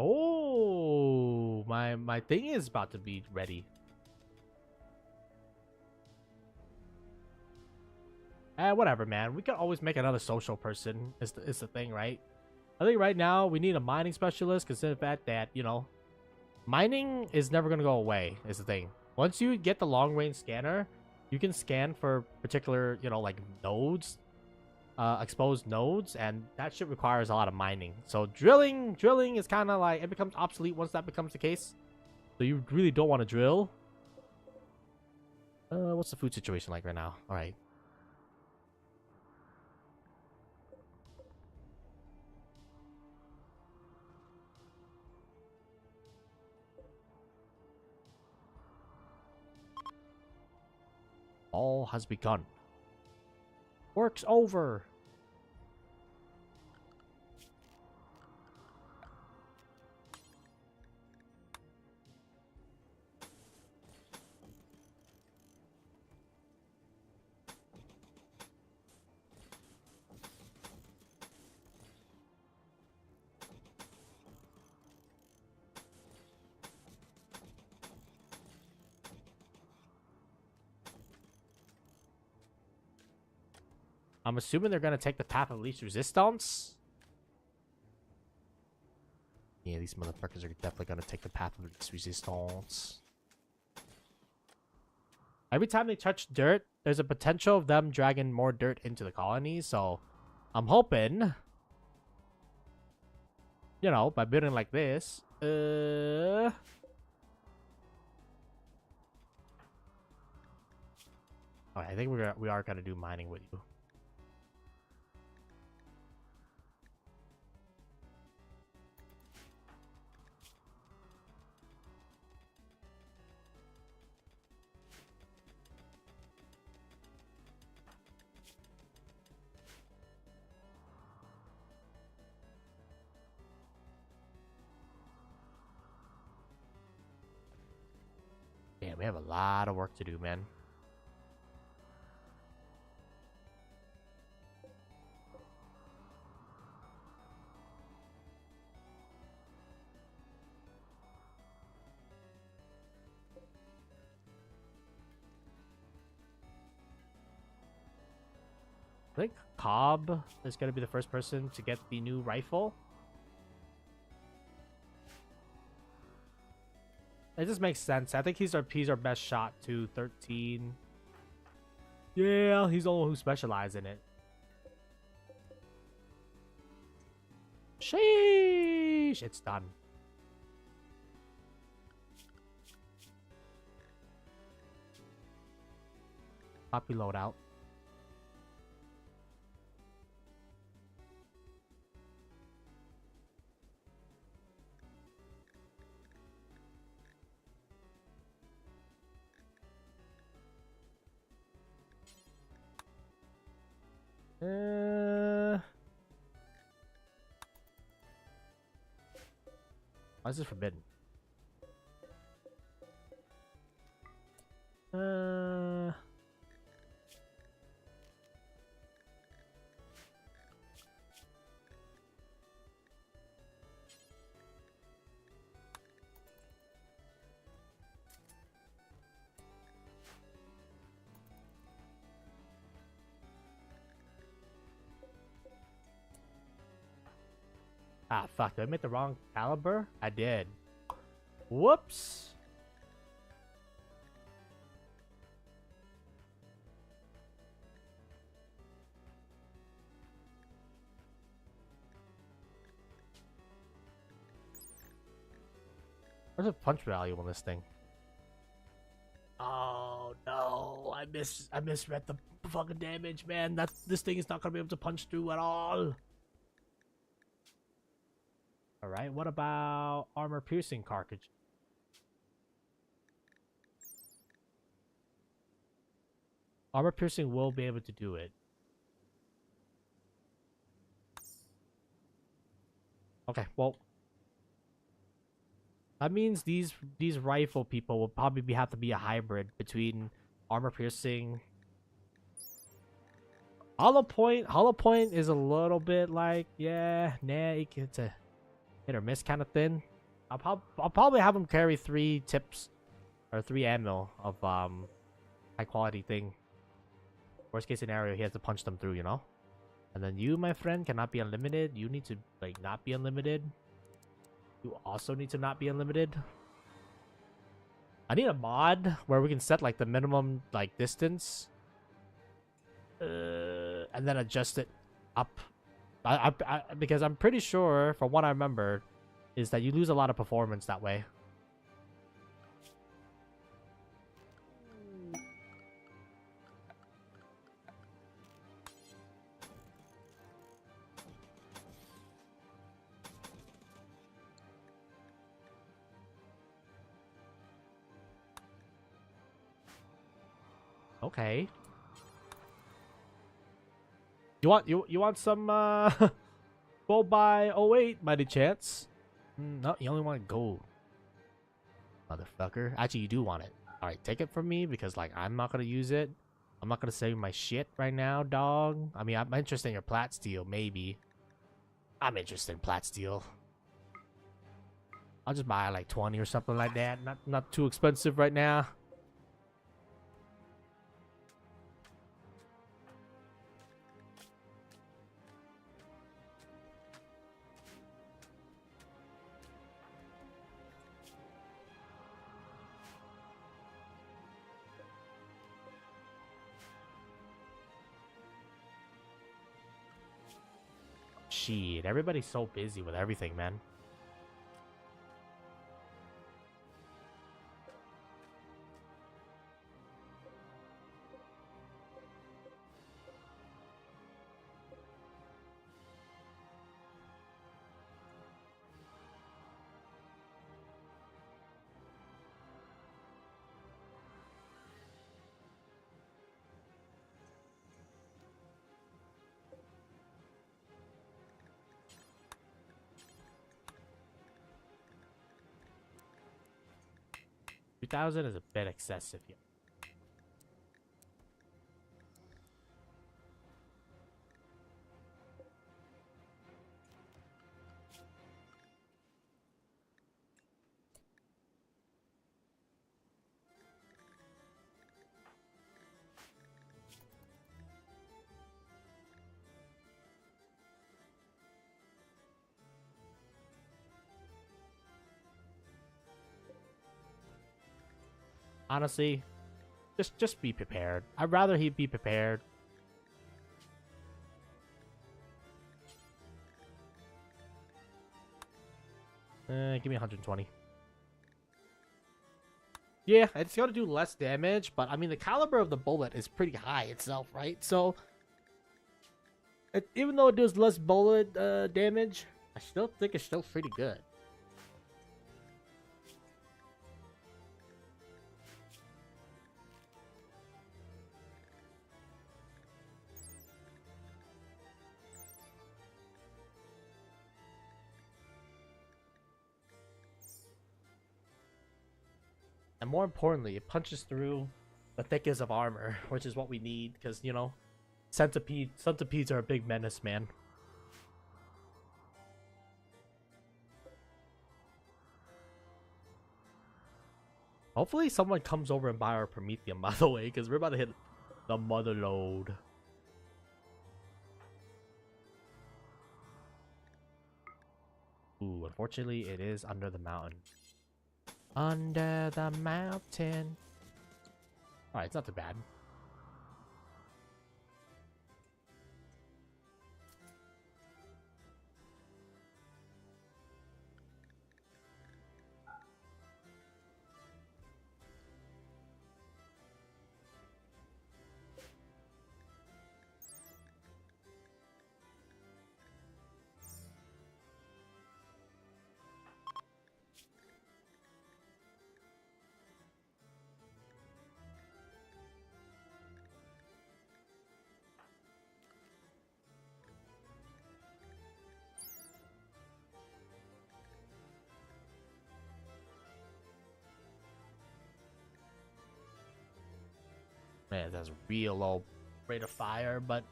Oh, my thing is about to be ready. Whatever, man. We can always make another social person. Is the thing, right? I think right now we need a mining specialist, considering the fact that, you know, mining is never gonna go away. Is the thing. Once you get the long range scanner, you can scan for particular, you know, like nodes, exposed nodes, and that shit requires a lot of mining. So drilling is kind of like, it becomes obsolete once that becomes the case. So you really don't want to drill. What's the food situation like right now? All right. All has begun. Work's over. I'm assuming they're gonna take the path of least resistance. Yeah, these motherfuckers are definitely gonna take the path of least resistance. Every time they touch dirt, there's a potential of them dragging more dirt into the colony. So I'm hoping, you know, by building like this, alright, I think we are gonna do mining with you. Damn, we have a lot of work to do, man. I think Cobb is going to be the first person to get the new rifle. It just makes sense. I think he's our best shot too. 13. Yeah, he's the one who specializes in it. Sheesh, it's done. Copy loadout. Why is this forbidden? Ah, fuck. Did I make the wrong caliber? I did. Whoops. Where's the punch value on this thing? Oh no, I misread the fucking damage, man. This thing is not gonna be able to punch through at all. Alright, what about armor piercing cartridge? Armor piercing will be able to do it. Okay, well, that means these rifle people will probably have to be a hybrid between armor piercing. Hollow point is a little bit like, yeah, nah, it's a hit or miss kind of thing. I'll probably have him carry 3 tips or 3 ammo of high quality thing. Worst case scenario, he has to punch them through, you know? And then you, my friend, cannot be unlimited. You need to like not be unlimited. You also need to not be unlimited. I need a mod where we can set like the minimum like distance. And then adjust it up. Because I'm pretty sure, from what I remember, is that you lose a lot of performance that way. Okay. You want some gold by 08 by the chance? No, you only want gold. Motherfucker. Actually, you do want it. Alright, take it from me because like I'm not gonna use it. I'm not gonna save my shit right now, dog. I mean, I'm interested in your plat steel, maybe. I'm interested in plat steel. I'll just buy like 20 or something like that. Not too expensive right now. Shit, everybody's so busy with everything, man. $2,000 is a bit excessive here. Honestly, just be prepared. I'd rather he be prepared. Give me 120. Yeah, it's gonna do less damage, but I mean the caliber of the bullet is pretty high itself, right? So even though it does less bullet damage, I still think it's still pretty good. And more importantly, it punches through the thickest of armor, which is what we need, because, you know, centipedes are a big menace, man. Hopefully someone comes over and buy our Prometheum, by the way, because we're about to hit the mother load. Ooh, unfortunately, it is under the mountain. Under the mountain. Alright, it's not too bad. Man, that's real low rate of fire, but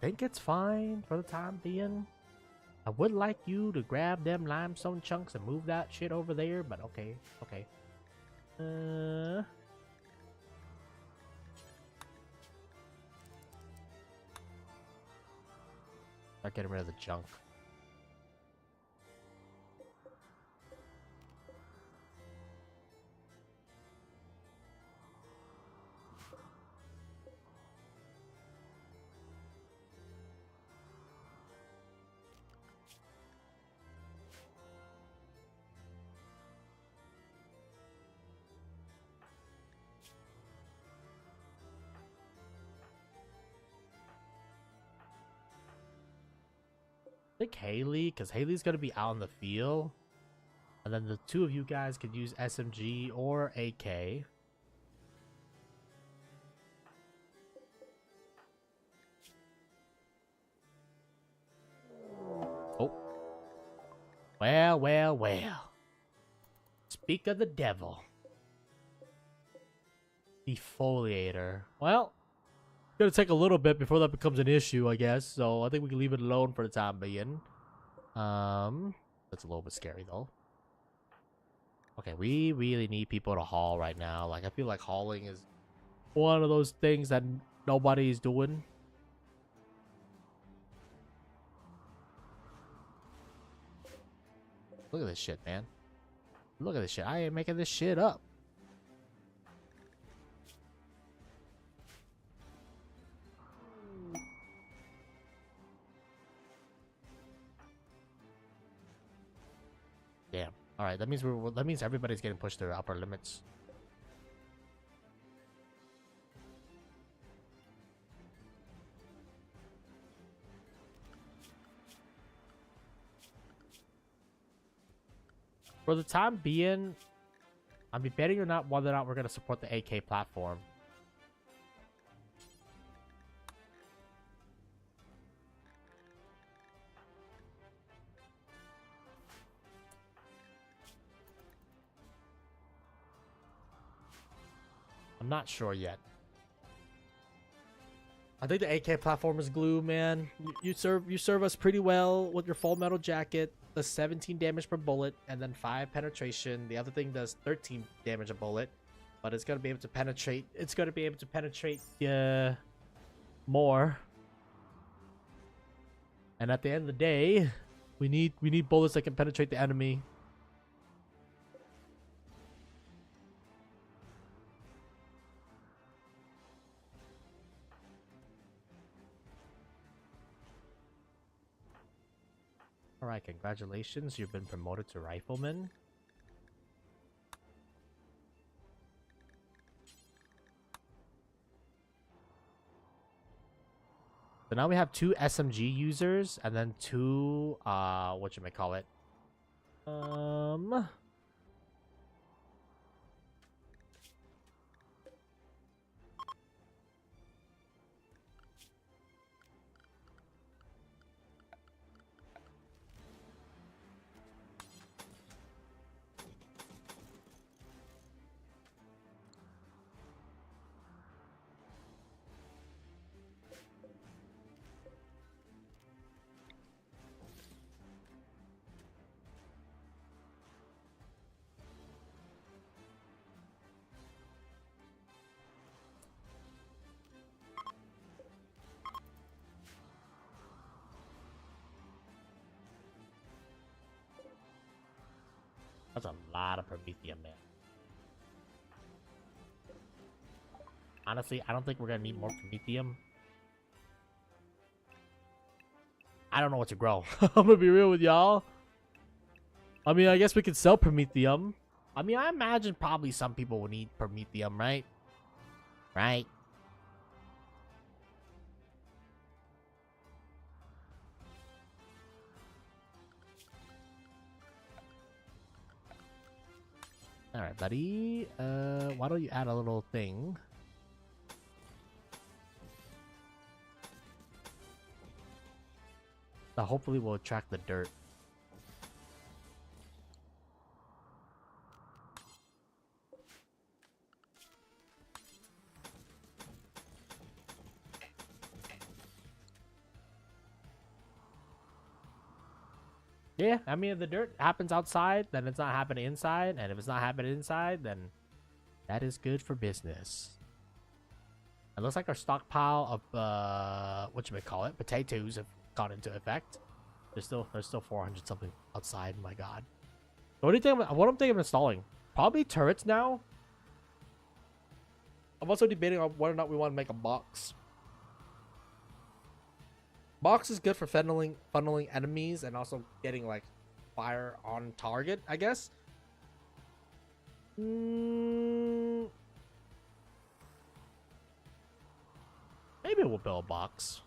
think it's fine for the time being. I would like you to grab them limestone chunks and move that shit over there, but okay, okay. Start getting rid of the junk. I think Haley, because Haley's gonna be out in the field. And then the two of you guys could use SMG or AK. Oh. Well, well, well. Speak of the devil. Defoliator. Well, it's gonna take a little bit before that becomes an issue, I guess. So I think we can leave it alone for the time being. That's a little bit scary though. Okay, we really need people to haul right now. Like, I feel like hauling is one of those things that nobody's doing. Look at this shit, man. Look at this shit. I ain't making this shit up. Damn. All right, that means everybody's getting pushed to their upper limits. For the time being, I'll be betting or not whether or not we're gonna support the AK platform. I'm not sure yet. I think the AK platform is glue, man. You serve us pretty well with your full metal jacket. Does 17 damage per bullet and then 5 penetration. The other thing does 13 damage a bullet, but it's gonna be able to penetrate. It's gonna be able to penetrate more. And at the end of the day, we need bullets that can penetrate the enemy. Alright, congratulations. You've been promoted to rifleman. So now we have 2 SMG users and then 2 whatchamacallit. That's a lot of Promethium, man. Honestly, I don't think we're gonna need more Promethium. I don't know what to grow. I'm gonna be real with y'all. I mean, I guess we could sell Promethium. I mean, I imagine probably some people will need Promethium, right? Right? Alright, buddy. Why don't you add a little thing? That hopefully will attract the dirt. Yeah, I mean, if the dirt happens outside, then it's not happening inside. And if it's not happening inside, then that is good for business. It looks like our stockpile of, whatchamacallit, potatoes have gone into effect. There's still 400 something outside. My God. What do you think? What I'm thinking of installing? Probably turrets now. I'm also debating on whether or not we want to make a box. Box is good for funneling enemies and also getting like fire on target, I guess. Maybe we'll build a box.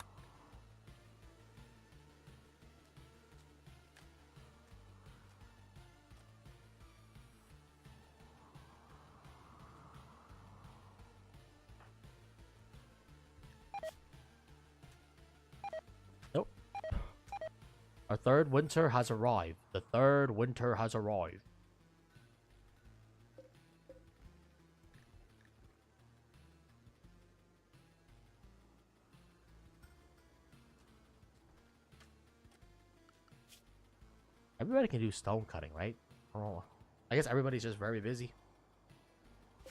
Nope. Our third winter has arrived. The third winter has arrived. Everybody can do stone cutting, right? Oh, I guess everybody's just very busy.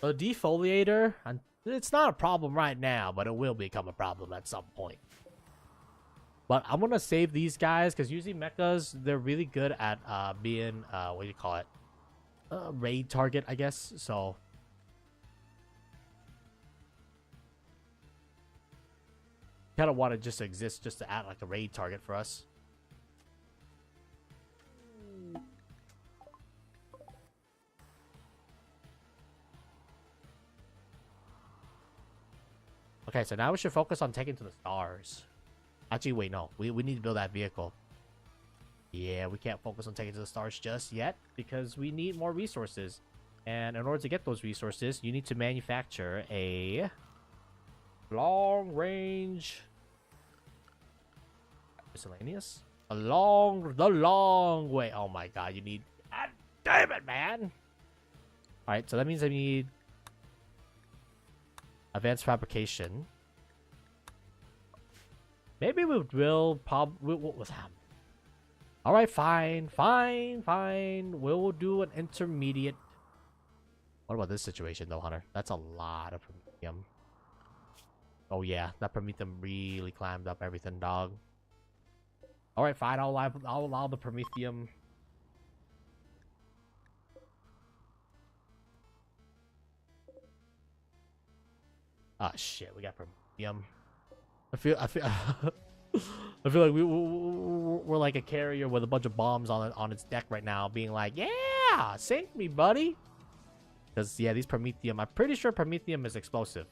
So defoliator, and it's not a problem right now, but it will become a problem at some point. But I'm gonna save these guys because usually mechas, they're really good at being what do you call it? Raid target, I guess. So kind of want to just exist just to add like a raid target for us. Okay, so now we should focus on taking to the stars. Actually, wait, no. We need to build that vehicle. Yeah, we can't focus on taking to the stars just yet because we need more resources. And in order to get those resources, you need to manufacture a long-range miscellaneous. The long way. Oh my God, you need. God damn it, man! All right, so that means I need advanced fabrication. Maybe we will probably. What was happening? All right, fine. We'll do an intermediate. What about this situation, though, Hunter? That's a lot of promethium. Oh yeah, that promethium really climbed up everything, dog. All right, fine. I'll allow the promethium. Ah, shit. We got promethium. I feel I feel like we're like a carrier with a bunch of bombs on its deck right now, being like, "Yeah, sink me, buddy." Because yeah, these promethium. I'm pretty sure promethium is explosive.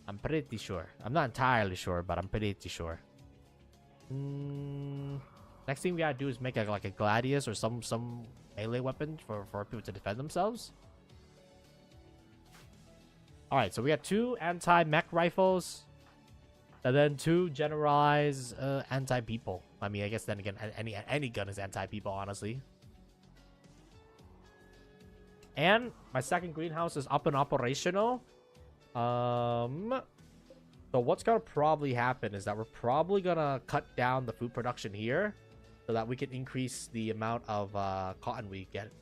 I'm pretty sure. I'm not entirely sure, but I'm pretty sure. Next thing we gotta do is make like a gladius or some melee weapon for people to defend themselves. All right, so we got 2 anti-mech rifles. And then 2 generalized anti-people. I mean, I guess then again, any gun is anti-people, honestly. And my second greenhouse is up and operational. So what's gonna probably happen is that we're probably gonna cut down the food production here, so that we can increase the amount of cotton we get.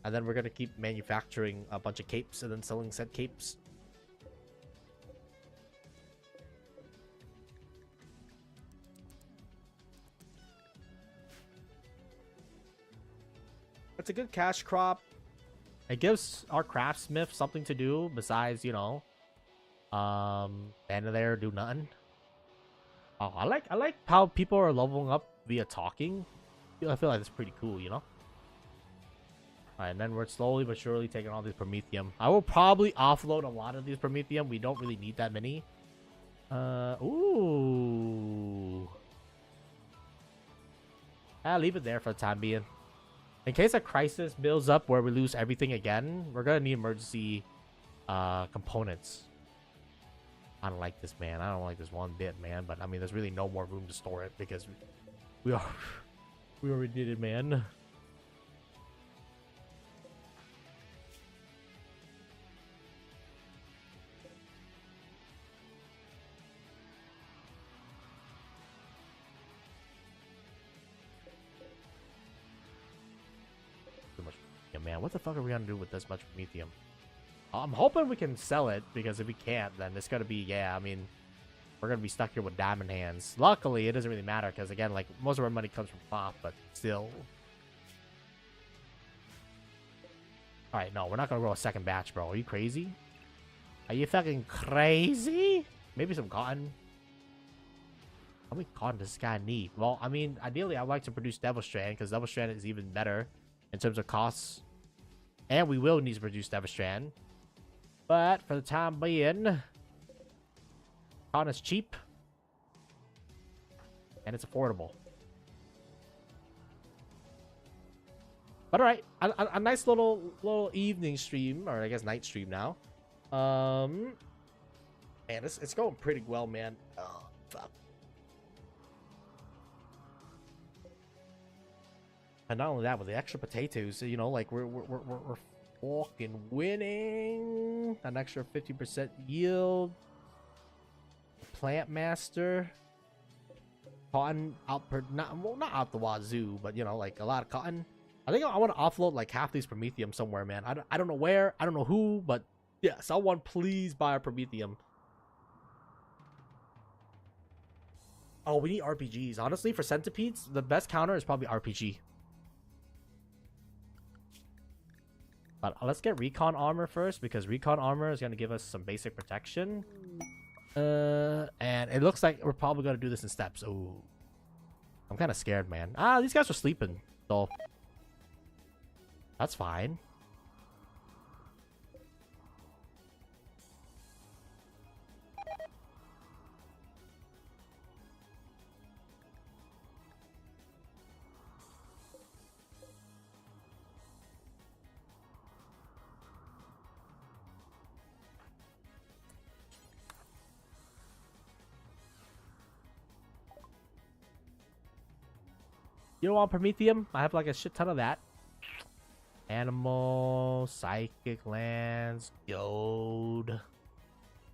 And then we're gonna keep manufacturing a bunch of capes and then selling said capes. It's a good cash crop. It gives our craftsmith something to do besides, you know, stand there, do nothing. Oh, I like how people are leveling up via talking. I feel like it's pretty cool, you know. Alright, and then we're slowly but surely taking all these promethium. I will probably offload a lot of these promethium. We don't really need that many. Ooh. I'll leave it there for the time being. In case a crisis builds up where we lose everything again, we're gonna need emergency components. I don't like this, man. I don't like this one bit, man. But I mean, there's really no more room to store it because we already did it, man. man. What the fuck are we gonna do with this much promethium? I'm hoping we can sell it, because if we can't, then it's gonna be, yeah, I mean, we're gonna be stuck here with diamond hands. Luckily, it doesn't really matter, because again, like, most of our money comes from pop, but still. Alright, no, we're not gonna grow a second batch, bro. Are you crazy? Are you fucking crazy? Maybe some cotton. How many cotton does this guy need? Well, I mean, ideally, I'd like to produce Devil Strand, because Devil Strand is even better in terms of costs. And we will need to produce Devil Strand. But for the time being, cotton is cheap. And it's affordable. But alright, a nice little evening stream, or I guess night stream now. Man, it's going pretty well, man. Oh, fuck. And not only that, with the extra potatoes, you know, like we're fucking winning. An extra 50% yield. Plant master. Cotton out per not out the wazoo, but you know, like a lot of cotton. I think I want to offload like half these promethium somewhere, man. I don't know where, I don't know who, but yeah, someone please buy a promethium. Oh, we need RPGs. Honestly, for centipedes, the best counter is probably RPG. But let's get recon armor first, because recon armor is going to give us some basic protection. And it looks like we're probably going to do this in steps. Oh, I'm kind of scared, man. Ah, these guys are sleeping, so that's fine. You don't want promethium? I have like a shit ton of that. Animal, psychic lands, gold.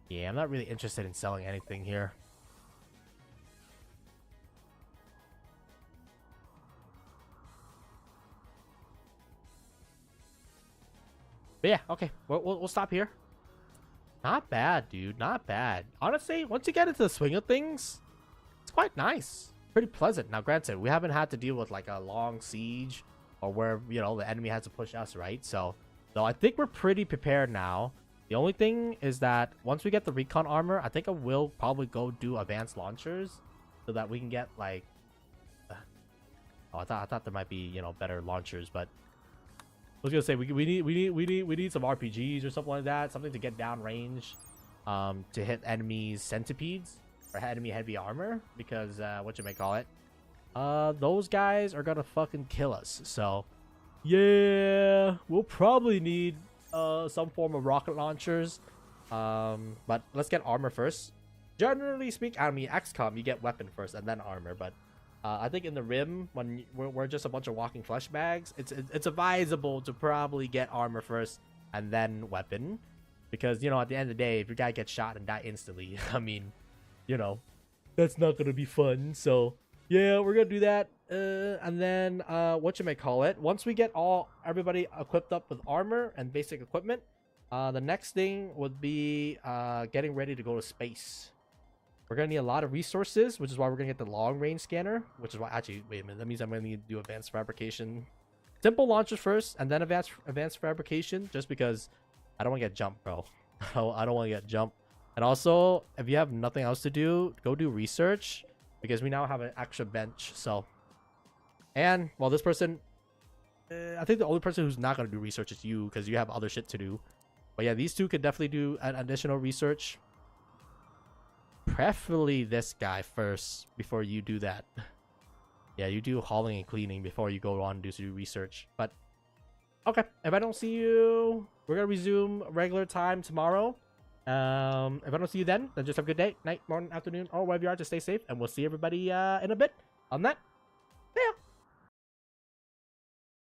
Yeah, I'm not really interested in selling anything here. But yeah, okay, we'll stop here. Not bad, dude. Not bad. Honestly, once you get into the swing of things, it's quite nice. Pretty pleasant. Now, granted, we haven't had to deal with like a long siege or where, you know, the enemy has to push us, right? So I think we're pretty prepared now. The only thing is that once we get the recon armor, I think I will probably go do advanced launchers so that we can get like oh, I thought there might be, you know, better launchers, but I was gonna say we need some RPGs or something like that, something to get down range to hit enemies centipedes or enemy heavy armor, because what you may call it, those guys are gonna fucking kill us. So yeah, we'll probably need some form of rocket launchers, but let's get armor first. Generally speaking, I mean, XCOM you get weapon first and then armor, but I think in the Rim, when we're just a bunch of walking flesh bags, it's advisable to probably get armor first and then weapon, because, you know, at the end of the day, if your guy gets shot and die instantly, I mean, you know, that's not gonna be fun. So yeah, we're gonna do that, and then what you may call it, once we get everybody equipped up with armor and basic equipment, the next thing would be getting ready to go to space. We're gonna need a lot of resources, which is why we're gonna get the long range scanner, which is why, actually, wait a minute, that means I'm gonna need to do advanced fabrication. Simple launches first and then advanced fabrication, just because I don't want to get jumped, bro. I don't want to get jumped. And also, if you have nothing else to do, go do research, because we now have an extra bench. So, and well, this person, I think the only person who's not going to do research is you, because you have other shit to do. But yeah, these two could definitely do an additional research. Preferably this guy first before you do that. Yeah, you do hauling and cleaning before you go on and do research. But okay, if I don't see you, we're gonna resume regular time tomorrow. If I don't see you then just have a good day, night, morning, afternoon, or wherever you are. Just stay safe, and we'll see everybody in a bit on that. Yeah.